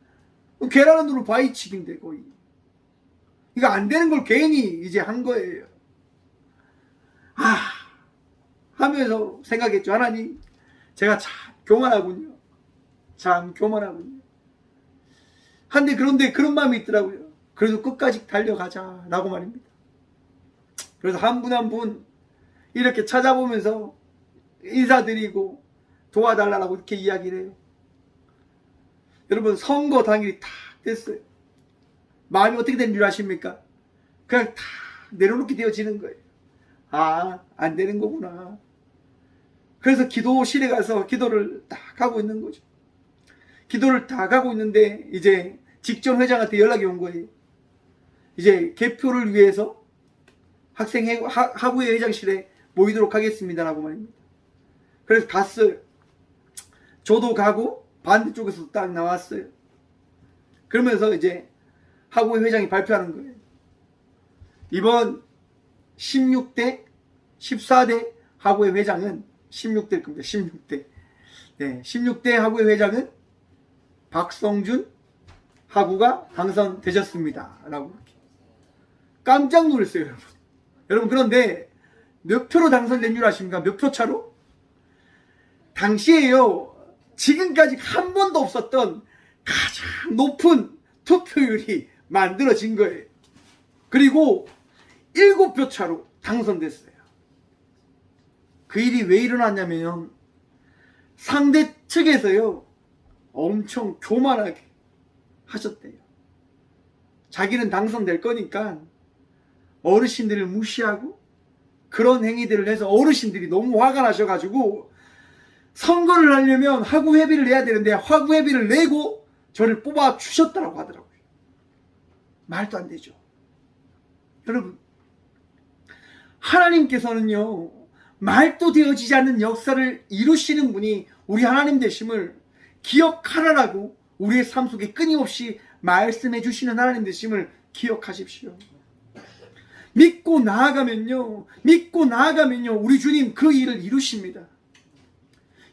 계란은 누로 바위치기인데 거의. 이거 안 되는 걸 괜히 이제 한 거예요. 하면서 생각했죠. 하나님, 제가 참 교만하군요. 참 교만하군요. 그런데 그런 마음이 있더라고요. 그래도 끝까지 달려가자라고 말입니다. 그래서 한 분 한 분 이렇게 찾아보면서 인사드리고 도와달라고 이렇게 이야기를 해요. 여러분, 선거 당일이 딱 됐어요. 마음이 어떻게 되는 줄 아십니까? 그냥 다 내려놓게 되어지는 거예요. 안 되는 거구나. 그래서 기도실에 가서 기도를 딱 하고 있는 거죠. 기도를 딱 하고 있는데 이제 직전 회장한테 연락이 온 거예요. 이제 개표를 위해서 하구회 회장실에 모이도록 하겠습니다라고 말입니다. 그래서 갔어요. 저도 가고 반대쪽에서 딱 나왔어요. 그러면서 이제 하구회 회장이 발표하는 거예요. 이번 16대, 14대 하구회 회장은 16대일 겁니다. 16대. 네, 16대 하구회 회장은 박성준 하구가 당선되셨습니다. 라고 이렇게. 깜짝 놀랐어요, 여러분. 여러분, 그런데 몇 표로 당선된 줄 아십니까? 몇 표 차로? 당시에요, 지금까지 한 번도 없었던 가장 높은 투표율이 만들어진 거예요. 그리고 7표 차로 당선됐어요. 그 일이 왜 일어났냐면 상대 측에서요, 엄청 교만하게 하셨대요. 자기는 당선될 거니까 어르신들을 무시하고 그런 행위들을 해서 어르신들이 너무 화가 나셔가지고 선거를 하려면 하구회비를 내야 되는데 하구회비를 내고 저를 뽑아 주셨다고 하더라고요. 말도 안 되죠. 여러분, 하나님께서는요, 말도 되어지지 않는 역사를 이루시는 분이 우리 하나님 되심을 기억하라라고 우리의 삶 속에 끊임없이 말씀해 주시는 하나님 되심을 기억하십시오. 믿고 나아가면요, 우리 주님 그 일을 이루십니다.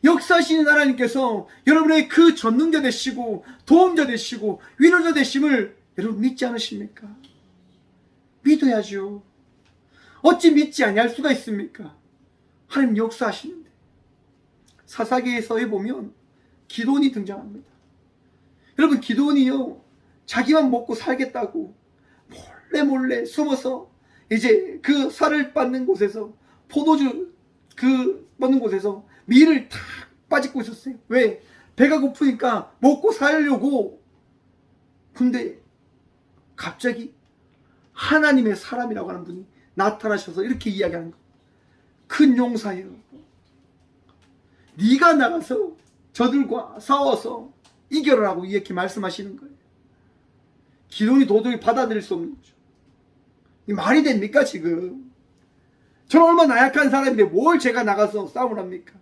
역사하시는 하나님께서 여러분의 그 전능자 되시고 도움자 되시고 위로자 되심을 여러분 믿지 않으십니까? 믿어야죠. 어찌 믿지 아니할 수가 있습니까? 하나님 역사하시는데. 사사기에서에 보면 기드온이 등장합니다. 여러분, 기드온이요, 자기만 먹고 살겠다고 몰래 숨어서 이제 그 쌀을 빻는 곳에서, 포도주 뻗는 곳에서 밀을 탁 빠짓고 있었어요. 왜? 배가 고프니까 먹고 살려고. 근데 갑자기 하나님의 사람이라고 하는 분이 나타나셔서 이렇게 이야기하는 거예요. 큰 용사여, 네가 나가서 저들과 싸워서 이겨라라고 이렇게 말씀하시는 거예요. 기드온이 도저히 받아들일 수 없는 거죠. 이 말이 됩니까 지금? 저는 얼마나 나약한 사람인데 뭘 제가 나가서 싸움을 합니까?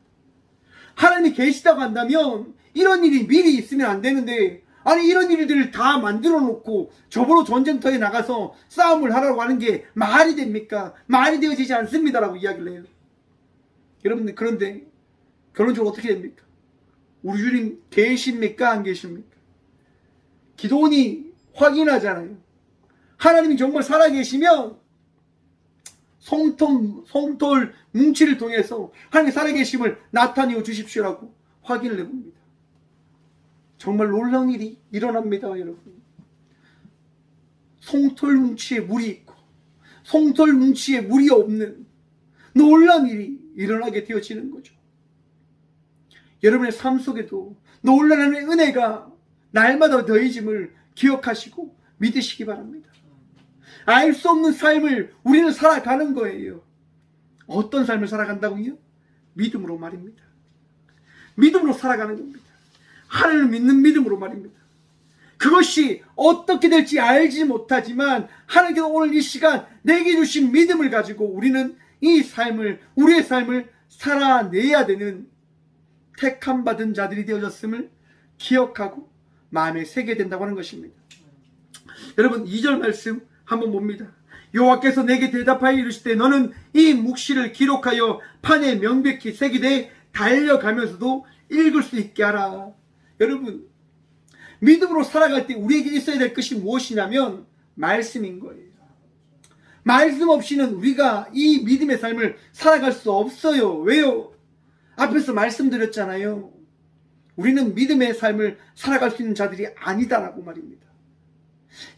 하나님이 계시다고 한다면 이런 일이 미리 있으면 안 되는데, 아니 이런 일들을 다 만들어 놓고 저보로 전쟁터에 나가서 싸움을 하라고 하는 게 말이 됩니까? 말이 되어지지 않습니다라고 이야기를 해요. 여러분들, 그런데 결론적으로 어떻게 됩니까? 우리 주님 계십니까? 안 계십니까? 기도원이 확인하잖아요. 하나님이 정말 살아계시면 솜털 뭉치를 통해서 하나님의 살아계심을 나타내어 주십시오라고 확인을 해봅니다. 정말 놀라운 일이 일어납니다, 여러분. 솜털 뭉치에 물이 있고 솜털 뭉치에 물이 없는 놀라운 일이 일어나게 되어지는 거죠. 여러분의 삶 속에도 놀라운 하나님의 은혜가 날마다 더해짐을 기억하시고 믿으시기 바랍니다. 알 수 없는 삶을 우리는 살아가는 거예요. 어떤 삶을 살아간다고요? 믿음으로 말입니다. 믿음으로 살아가는 겁니다. 하나님을 믿는 믿음으로 말입니다. 그것이 어떻게 될지 알지 못하지만 하나님께서 오늘 이 시간 내게 주신 믿음을 가지고 우리는 이 삶을, 우리의 삶을 살아내야 되는 택함 받은 자들이 되어졌음을 기억하고 마음에 새게 된다고 하는 것입니다. 여러분, 2절 말씀 한번 봅니다. 여호와께서 내게 대답하여 이르시되 너는 이 묵시를 기록하여 판에 명백히 새기되 달려가면서도 읽을 수 있게 하라. 여러분, 믿음으로 살아갈 때 우리에게 있어야 될 것이 무엇이냐면 말씀인 거예요. 말씀 없이는 우리가 이 믿음의 삶을 살아갈 수 없어요. 왜요? 앞에서 말씀드렸잖아요. 우리는 믿음의 삶을 살아갈 수 있는 자들이 아니다라고 말입니다.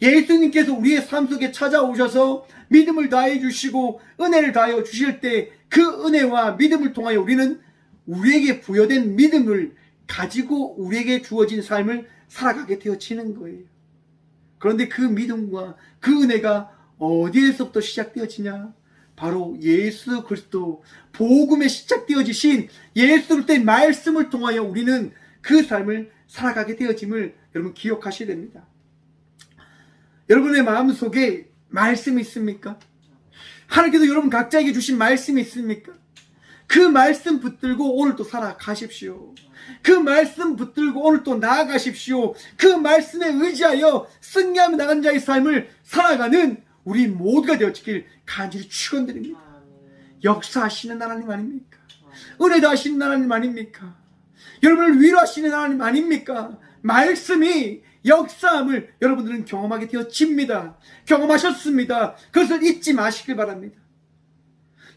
예수님께서 우리의 삶 속에 찾아오셔서 믿음을 다해 주시고 은혜를 다하여 주실 때 그 은혜와 믿음을 통하여 우리는 우리에게 부여된 믿음을 가지고 우리에게 주어진 삶을 살아가게 되어지는 거예요. 그런데 그 믿음과 그 은혜가 어디에서부터 시작되어지냐? 바로 예수 그리스도 복음에 시작되어지신 예수 그리스도의 말씀을 통하여 우리는 그 삶을 살아가게 되어짐을 여러분 기억하셔야 됩니다. 여러분의 마음속에 말씀이 있습니까? 하나님께서 여러분 각자에게 주신 말씀이 있습니까? 그 말씀 붙들고 오늘 또 살아가십시오. 그 말씀 붙들고 오늘 또 나아가십시오. 그 말씀에 의지하여 승리하며 나간 자의 삶을 살아가는 우리 모두가 되어지길 간절히 축원드립니다. 역사하시는 하나님 아닙니까? 은혜 다하시는 하나님 아닙니까? 여러분을 위로하시는 하나님 아닙니까? 말씀이 역사함을 여러분들은 경험하게 되어집니다. 경험하셨습니다. 그것을 잊지 마시길 바랍니다.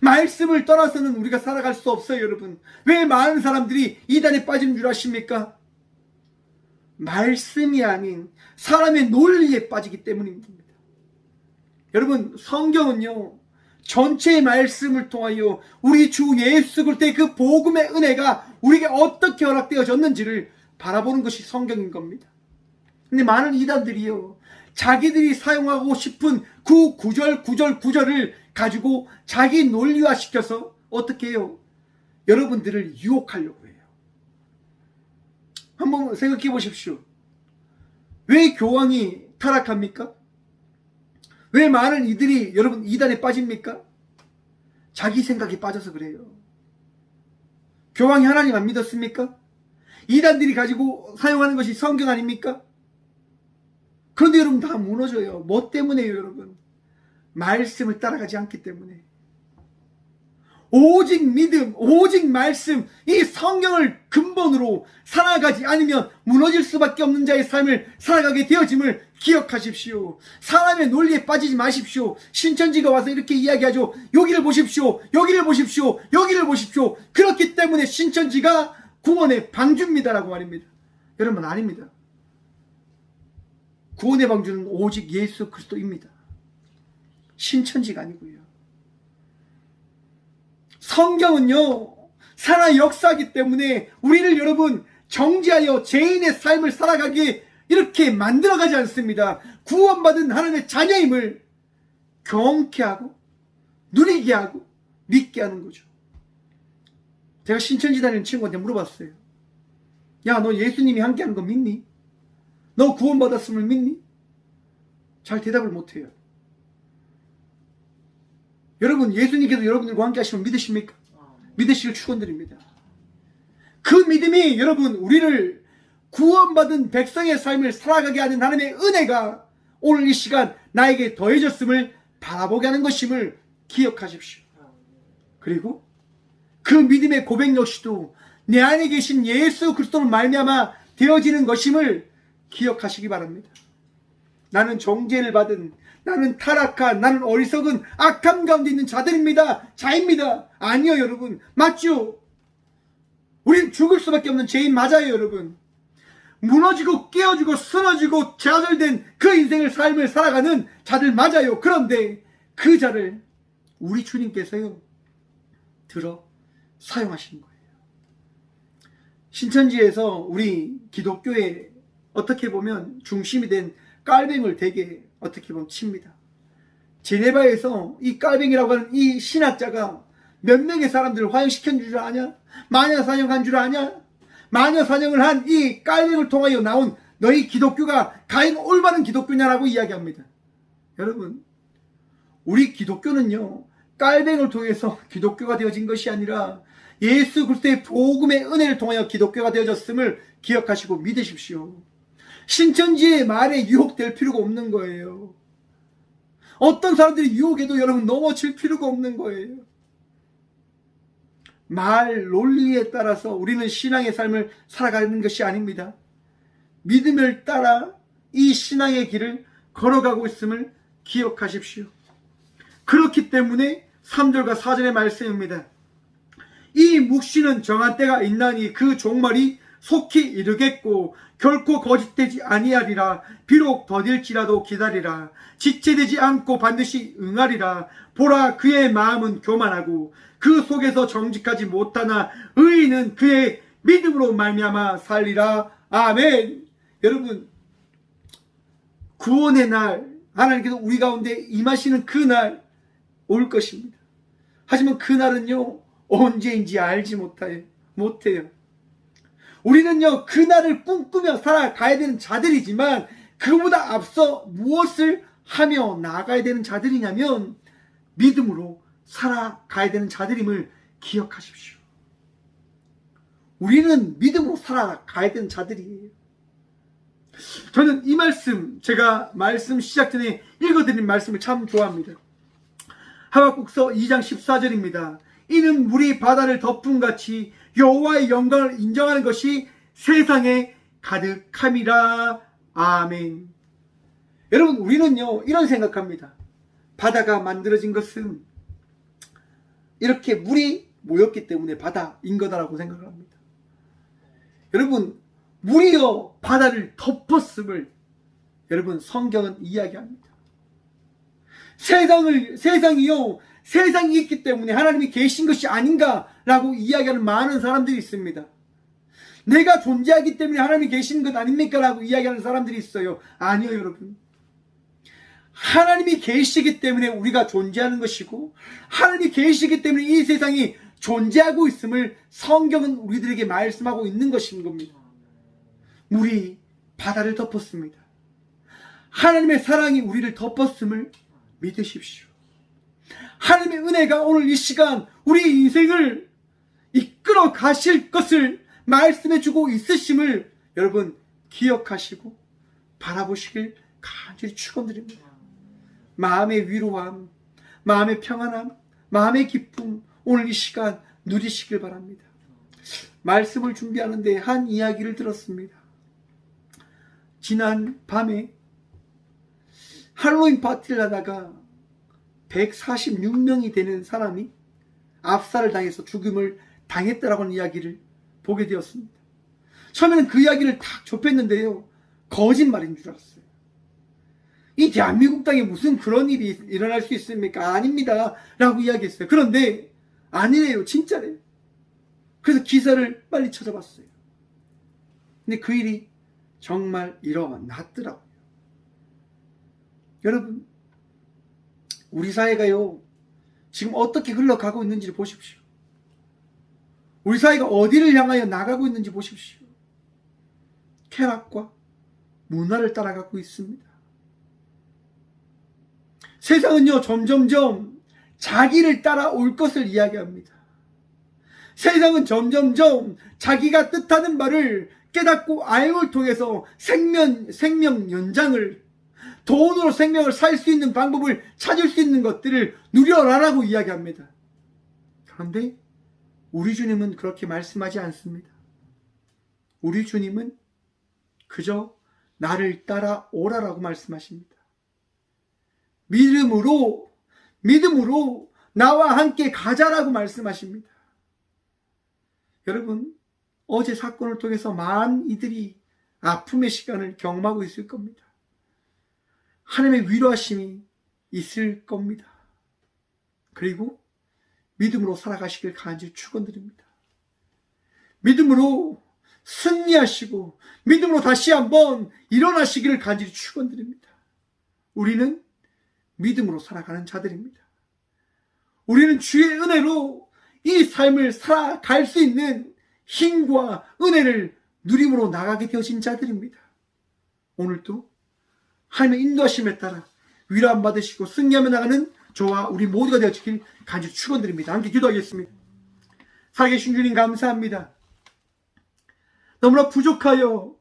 말씀을 떠나서는 우리가 살아갈 수 없어요, 여러분. 왜 많은 사람들이 이단에 빠진 줄 아십니까? 말씀이 아닌 사람의 논리에 빠지기 때문입니다. 여러분, 성경은요, 전체의 말씀을 통하여 우리 주 예수 그리스도의 그 복음의 은혜가 우리에게 어떻게 허락되어졌는지를 바라보는 것이 성경인 겁니다. 근데 많은 이단들이요, 자기들이 사용하고 싶은 그 구절을 가지고 자기 논리화 시켜서 어떻게 해요? 여러분들을 유혹하려고 해요. 한번 생각해 보십시오. 왜 교황이 타락합니까? 왜 많은 이들이 여러분 이단에 빠집니까? 자기 생각에 빠져서 그래요. 교황이 하나님 안 믿었습니까? 이단들이 가지고 사용하는 것이 성경 아닙니까? 그런데 여러분 다 무너져요. 뭐 때문에요, 여러분? 말씀을 따라가지 않기 때문에. 오직 믿음, 오직 말씀, 이 성경을 근본으로 살아가지 않으면 무너질 수밖에 없는 자의 삶을 살아가게 되어짐을 기억하십시오. 사람의 논리에 빠지지 마십시오. 신천지가 와서 이렇게 이야기하죠. 여기를 보십시오. 여기를 보십시오. 여기를 보십시오. 그렇기 때문에 신천지가 구원의 방주입니다라고 말입니다. 여러분, 아닙니다. 구원의 방주는 오직 예수 그리스도입니다. 신천지가 아니고요. 성경은요, 살아 역사하기 때문에 우리를 여러분 정지하여 죄인의 삶을 살아가게 이렇게 만들어가지 않습니다. 구원받은 하나님의 자녀임을 경험케 하고 누리게 하고 믿게 하는 거죠. 제가 신천지 다니는 친구한테 물어봤어요. 야, 너 예수님이 함께하는 거 믿니? 너 구원받았음을 믿니? 잘 대답을 못해요. 여러분, 예수님께서 여러분들과 함께 하시면 믿으십니까? 믿으시길 축원드립니다. 그 믿음이 여러분 우리를 구원받은 백성의 삶을 살아가게 하는 하나님의 은혜가 오늘 이 시간 나에게 더해졌음을 바라보게 하는 것임을 기억하십시오. 그리고 그 믿음의 고백 역시도 내 안에 계신 예수 그리스도로 말미암아 되어지는 것임을 기억하시기 바랍니다. 나는 정죄를 받은, 나는 타락한, 나는 어리석은 악함 가운데 있는 자입니다. 아니요 여러분, 맞죠? 우린 죽을 수밖에 없는 죄인 맞아요 여러분. 무너지고 깨어지고 쓰러지고 좌절된 그 인생의 삶을 살아가는 자들 맞아요. 그런데 그 자를 우리 주님께서요 들어 사용하시는 거예요. 신천지에서 우리 기독교에 어떻게 보면 중심이 된 깔뱅을 되게 어떻게 보면 칩니다. 제네바에서 이 깔뱅이라고 하는 이 신학자가 몇 명의 사람들을 화형시킨 줄 아냐? 마녀 사냥한 줄 아냐? 마녀 사냥을 한 이 깔뱅을 통하여 나온 너희 기독교가 과연 올바른 기독교냐라고 이야기합니다. 여러분, 우리 기독교는요 깔뱅을 통해서 기독교가 되어진 것이 아니라 예수 그리스도의 복음의 은혜를 통하여 기독교가 되어졌음을 기억하시고 믿으십시오. 신천지의 말에 유혹될 필요가 없는 거예요. 어떤 사람들이 유혹해도 여러분 넘어질 필요가 없는 거예요. 말 논리에 따라서 우리는 신앙의 삶을 살아가는 것이 아닙니다. 믿음을 따라 이 신앙의 길을 걸어가고 있음을 기억하십시오. 그렇기 때문에 3절과 4절의 말씀입니다. 이 묵시는 정한 때가 있나니 그 종말이 속히 이르겠고 결코 거짓되지 아니하리라. 비록 더딜지라도 기다리라. 지체되지 않고 반드시 응하리라. 보라, 그의 마음은 교만하고 그 속에서 정직하지 못하나 의인은 그의 믿음으로 말미암아 살리라. 아멘. 여러분, 구원의 날 하나님께서 우리 가운데 임하시는 그 날 올 것입니다. 하지만 그 날은요 언제인지 알지 못해요. 우리는요 그 날을 꿈꾸며 살아가야 되는 자들이지만 그보다 앞서 무엇을 하며 나아가야 되는 자들이냐면 믿음으로 살아가야 되는 자들임을 기억하십시오. 우리는 믿음으로 살아가야 되는 자들이에요. 저는 이 말씀, 제가 말씀 시작 전에 읽어드린 말씀을 참 좋아합니다. 하박국서 2장 14절입니다. 이는 물이 바다를 덮음같이 여호와의 영광을 인정하는 것이 세상에 가득함이라. 아멘. 여러분, 우리는요 이런 생각합니다. 바다가 만들어진 것은 이렇게 물이 모였기 때문에 바다인 거다라고 생각을 합니다. 여러분, 물이요 바다를 덮었음을 여러분 성경은 이야기합니다. 세상이 있기 때문에 하나님이 계신 것이 아닌가라고 이야기하는 많은 사람들이 있습니다. 내가 존재하기 때문에 하나님이 계시는 것 아닙니까? 라고 이야기하는 사람들이 있어요. 아니요 여러분, 하나님이 계시기 때문에 우리가 존재하는 것이고 하나님이 계시기 때문에 이 세상이 존재하고 있음을 성경은 우리들에게 말씀하고 있는 것인 겁니다. 물이 바다를 덮었습니다. 하나님의 사랑이 우리를 덮었음을 믿으십시오. 하나님의 은혜가 오늘 이 시간 우리 인생을 이끌어 가실 것을 말씀해 주고 있으심을 여러분 기억하시고 바라보시길 간절히 축원드립니다. 마음의 위로함, 마음의 평안함, 마음의 기쁨 오늘 이 시간 누리시길 바랍니다. 말씀을 준비하는데 한 이야기를 들었습니다. 지난 밤에 할로윈 파티를 하다가 146명이 되는 사람이 압살을 당해서 죽음을 당했다라고 하는 이야기를 보게 되었습니다. 처음에는 그 이야기를 딱 접했는데요, 거짓말인 줄 알았어요. 이 대한민국 땅에 무슨 그런 일이 일어날 수 있습니까? 아닙니다 라고 이야기했어요. 그런데 아니래요, 진짜래요. 그래서 기사를 빨리 찾아봤어요. 근데 그 일이 정말 일어났더라고요. 여러분, 우리 사회가요 지금 어떻게 흘러가고 있는지를 보십시오. 우리 사회가 어디를 향하여 나가고 있는지 보십시오. 쾌락과 문화를 따라가고 있습니다. 세상은요 점점점 자기를 따라올 것을 이야기합니다. 세상은 점점점 자기가 뜻하는 바를 깨닫고 알걸 통해서 생명 연장을, 돈으로 생명을 살 수 있는 방법을 찾을 수 있는 것들을 누려라라고 이야기합니다. 그런데 우리 주님은 그렇게 말씀하지 않습니다. 우리 주님은 그저 나를 따라오라라고 말씀하십니다. 믿음으로 나와 함께 가자라고 말씀하십니다. 여러분, 어제 사건을 통해서 많은 이들이 아픔의 시간을 경험하고 있을 겁니다. 하나님의 위로하심이 있을 겁니다. 그리고 믿음으로 살아가시길 간절히 축원드립니다. 믿음으로 승리하시고 믿음으로 다시 한번 일어나시기를 간절히 축원드립니다. 우리는 믿음으로 살아가는 자들입니다. 우리는 주의 은혜로 이 삶을 살아갈 수 있는 힘과 은혜를 누림으로 나가게 되어진 자들입니다. 오늘도 하나님의 인도하심에 따라 위로함 받으시고 승리하며 나가는 저와 우리 모두가 되어지길 간절히 축원드립니다. 함께 기도하겠습니다. 살아계신 주님 감사합니다. 너무나 부족하여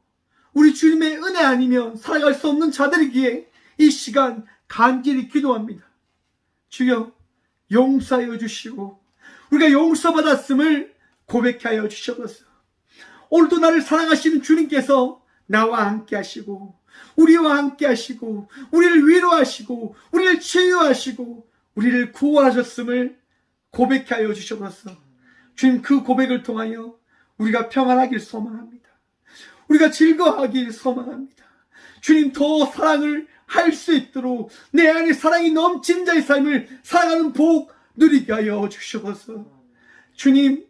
우리 주님의 은혜 아니면 살아갈 수 없는 자들이기에 이 시간 간절히 기도합니다. 주여 용서하여 주시고 우리가 용서받았음을 고백하여 주셔서 오늘도 나를 사랑하시는 주님께서 나와 함께 하시고 우리와 함께 하시고 우리를 위로하시고 우리를 치유하시고 우리를 구원하셨음을 고백하여 주셔서 주님, 그 고백을 통하여 우리가 평안하길 소망합니다. 우리가 즐거워하길 소망합니다. 주님, 더 사랑을 할 수 있도록 내 안에 사랑이 넘치는 자의 삶을 살아가는 복 누리게 하여 주셔서 주님,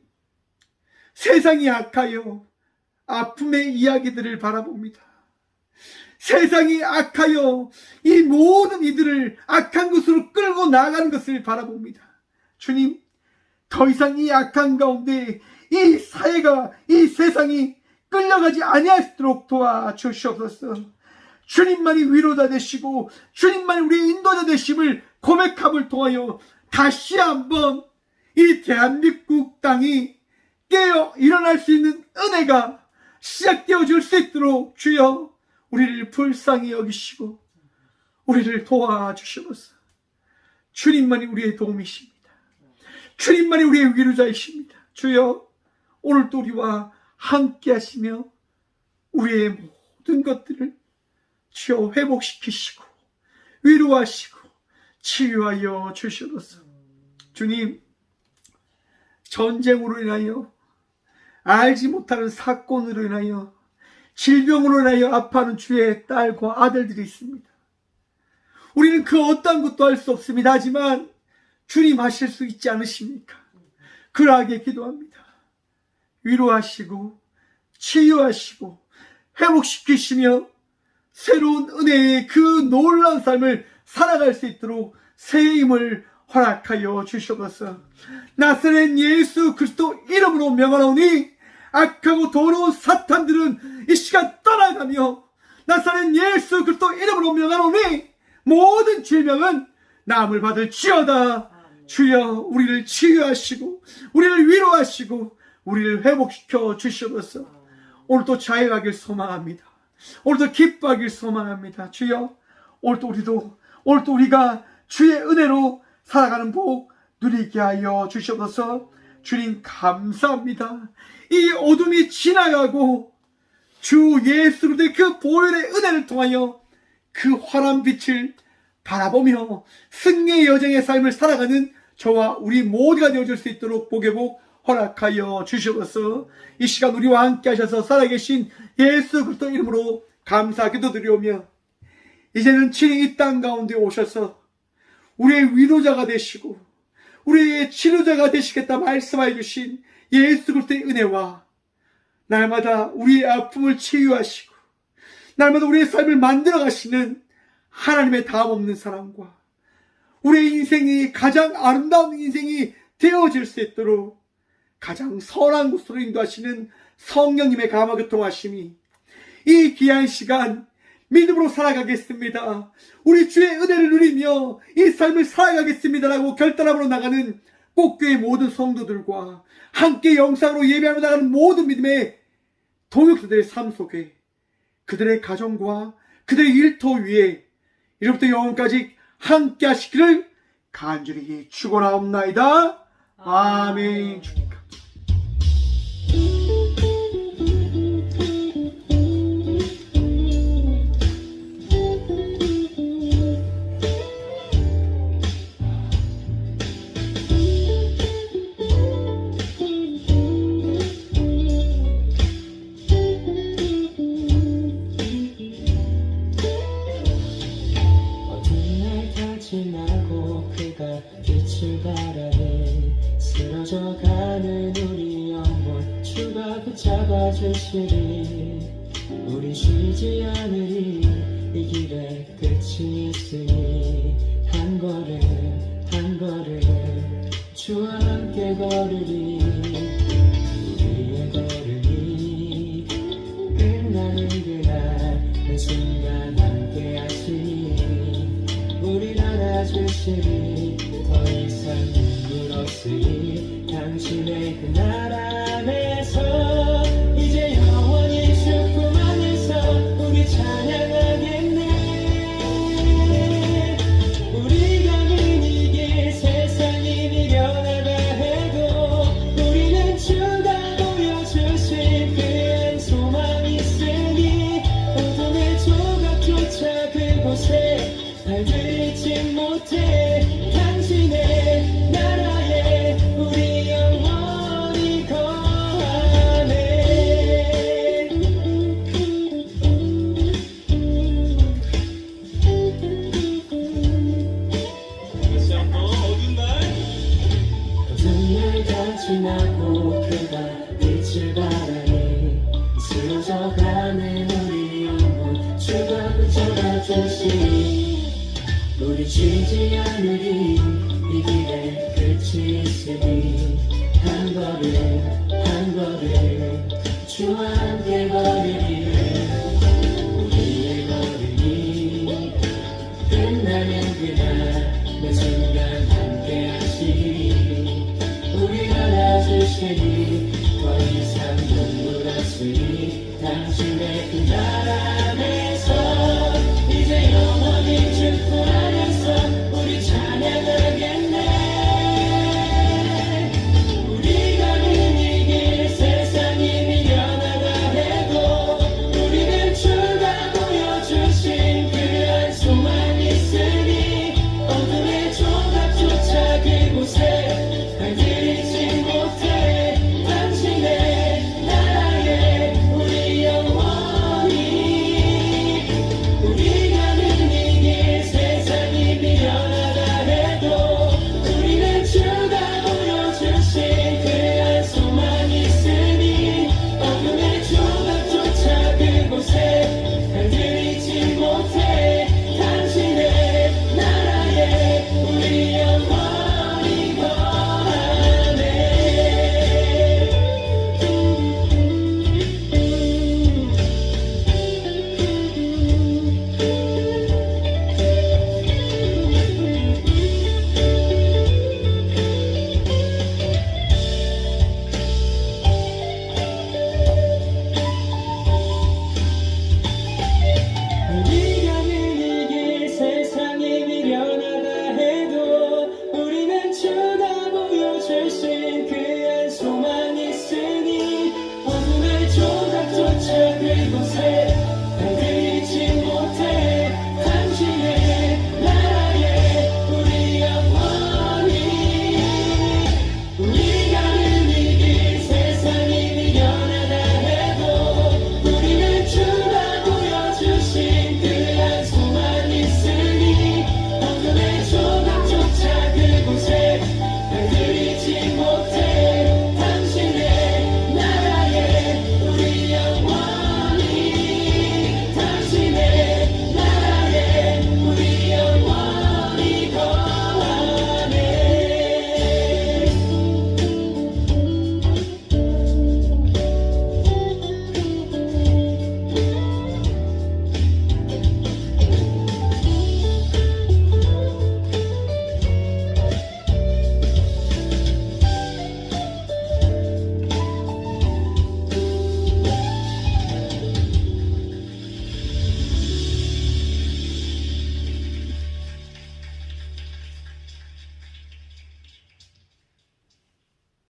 세상이 악하여 아픔의 이야기들을 바라봅니다. 세상이 악하여 이 모든 이들을 악한 것으로 끌고 나가는 것을 바라봅니다. 주님, 더 이상 이 악한 가운데 이 사회가, 이 세상이 끌려가지 아니하도록 도와주시옵소서. 주님만이 위로자 되시고 주님만이 우리의 인도자 되심을 고백함을 통하여 다시 한번 이 대한민국 땅이 깨어 일어날 수 있는 은혜가 시작되어 줄 수 있도록 주여 우리를 불쌍히 여기시고 우리를 도와주시옵소서. 주님만이 우리의 도움이십니다. 주님만이 우리의 위로자이십니다. 주여, 오늘도 우리와 함께 하시며 우리의 모든 것들을 주여 회복시키시고 위로하시고 치유하여 주시옵소서. 주님, 전쟁으로 인하여 알지 못하는 사건으로 인하여 질병으로 인하여 아파하는 주의 딸과 아들들이 있습니다. 우리는 그 어떠한 것도 할 수 없습니다. 하지만 주님 하실 수 있지 않으십니까? 그러하게 기도합니다. 위로하시고 치유하시고 회복시키시며 새로운 은혜의 그 놀라운 삶을 살아갈 수 있도록 새 힘을 허락하여 주시옵소서. 나사렛 예수 그리스도 이름으로 명하노니 악하고 더러운 사탄들은 이 시간 떠나가며 나사렛 예수 그리스도 이름으로 명하노니 모든 질병은 나음을 받을 지어다. 주여, 우리를 치유하시고 우리를 위로하시고 우리를 회복시켜 주시옵소서. 오늘도 자유하길 소망합니다. 오늘도 기뻐하길 소망합니다. 주여, 오늘도 우리가 주의 은혜로 살아가는 복 누리게 하여 주시옵소서. 주님 감사합니다. 이 어둠이 지나가고 주 예수 그리스도의 그 보혈의 은혜를 통하여 그 환한 빛을 바라보며 승리의 여정의 삶을 살아가는 저와 우리 모두가 되어줄 수 있도록 복의 복 허락하여 주시옵소서. 이 시간 우리와 함께 하셔서 살아계신 예수 그리스도 이름으로 감사 기도드리오며 이제는 친히 이 땅 가운데 오셔서 우리의 위로자가 되시고 우리의 치료자가 되시겠다 말씀하여 주신 예수 그리스도의 은혜와 날마다 우리의 아픔을 치유하시고 날마다 우리의 삶을 만들어 가시는 하나님의 다함없는 사랑과 우리의 인생이 가장 아름다운 인생이 되어질 수 있도록 가장 선한 곳으로 인도하시는 성령님의 감화 교통하심이 이 귀한 시간 믿음으로 살아가겠습니다. 우리 주의 은혜를 누리며 이 삶을 살아가겠습니다라고 결단함으로 나가는 꽃교회 모든 성도들과 함께 영상으로 예배하며 나가는 모든 믿음의 동역자들의 삶 속에 그들의 가정과 그들의 일터 위에 이로부터 영원까지 함께 하시기를 간절히 축원하옵나이다. 아멘. 지나고 그가 빛을 바라네 쓰러져가는 우리 영혼 주가 붙잡아 주시리 우리 쉬지 않으리 이 길에 끝이 있으니 한 걸음 한 걸음 주와 함께 걸으리 우리의 걸음이 끝나는 그날 그 순간 함께 하시니 우리 안아주시리 더 이상 눈물 없으리 당신의 그 나라 안에서 이제 영원히 주품 안에서 우리 찬양하겠네 우리가 가는 이 길 세상이 미련하다 해도 우리는 주가 보여주신 그 소망이 있으니 어둠의 조각조차 그곳에 발들 잊지 못해 당신의 나라에 우리 영원히 거하네 다시 한번 어두운 날 다 지나고 그가 빛을 바라니 쓰러져가는 우리 영혼 주가 붙잡아 주시니 우리 쉬지 않으리 이 길에 끝이 있으니 한 걸음 한 걸음 주와 함께 걸으리 우리의 걸음이 끝나는 그날 매 순간 함께 하시리 우리 안아주시리 더 이상 눈물 없으니 당신의 그 나라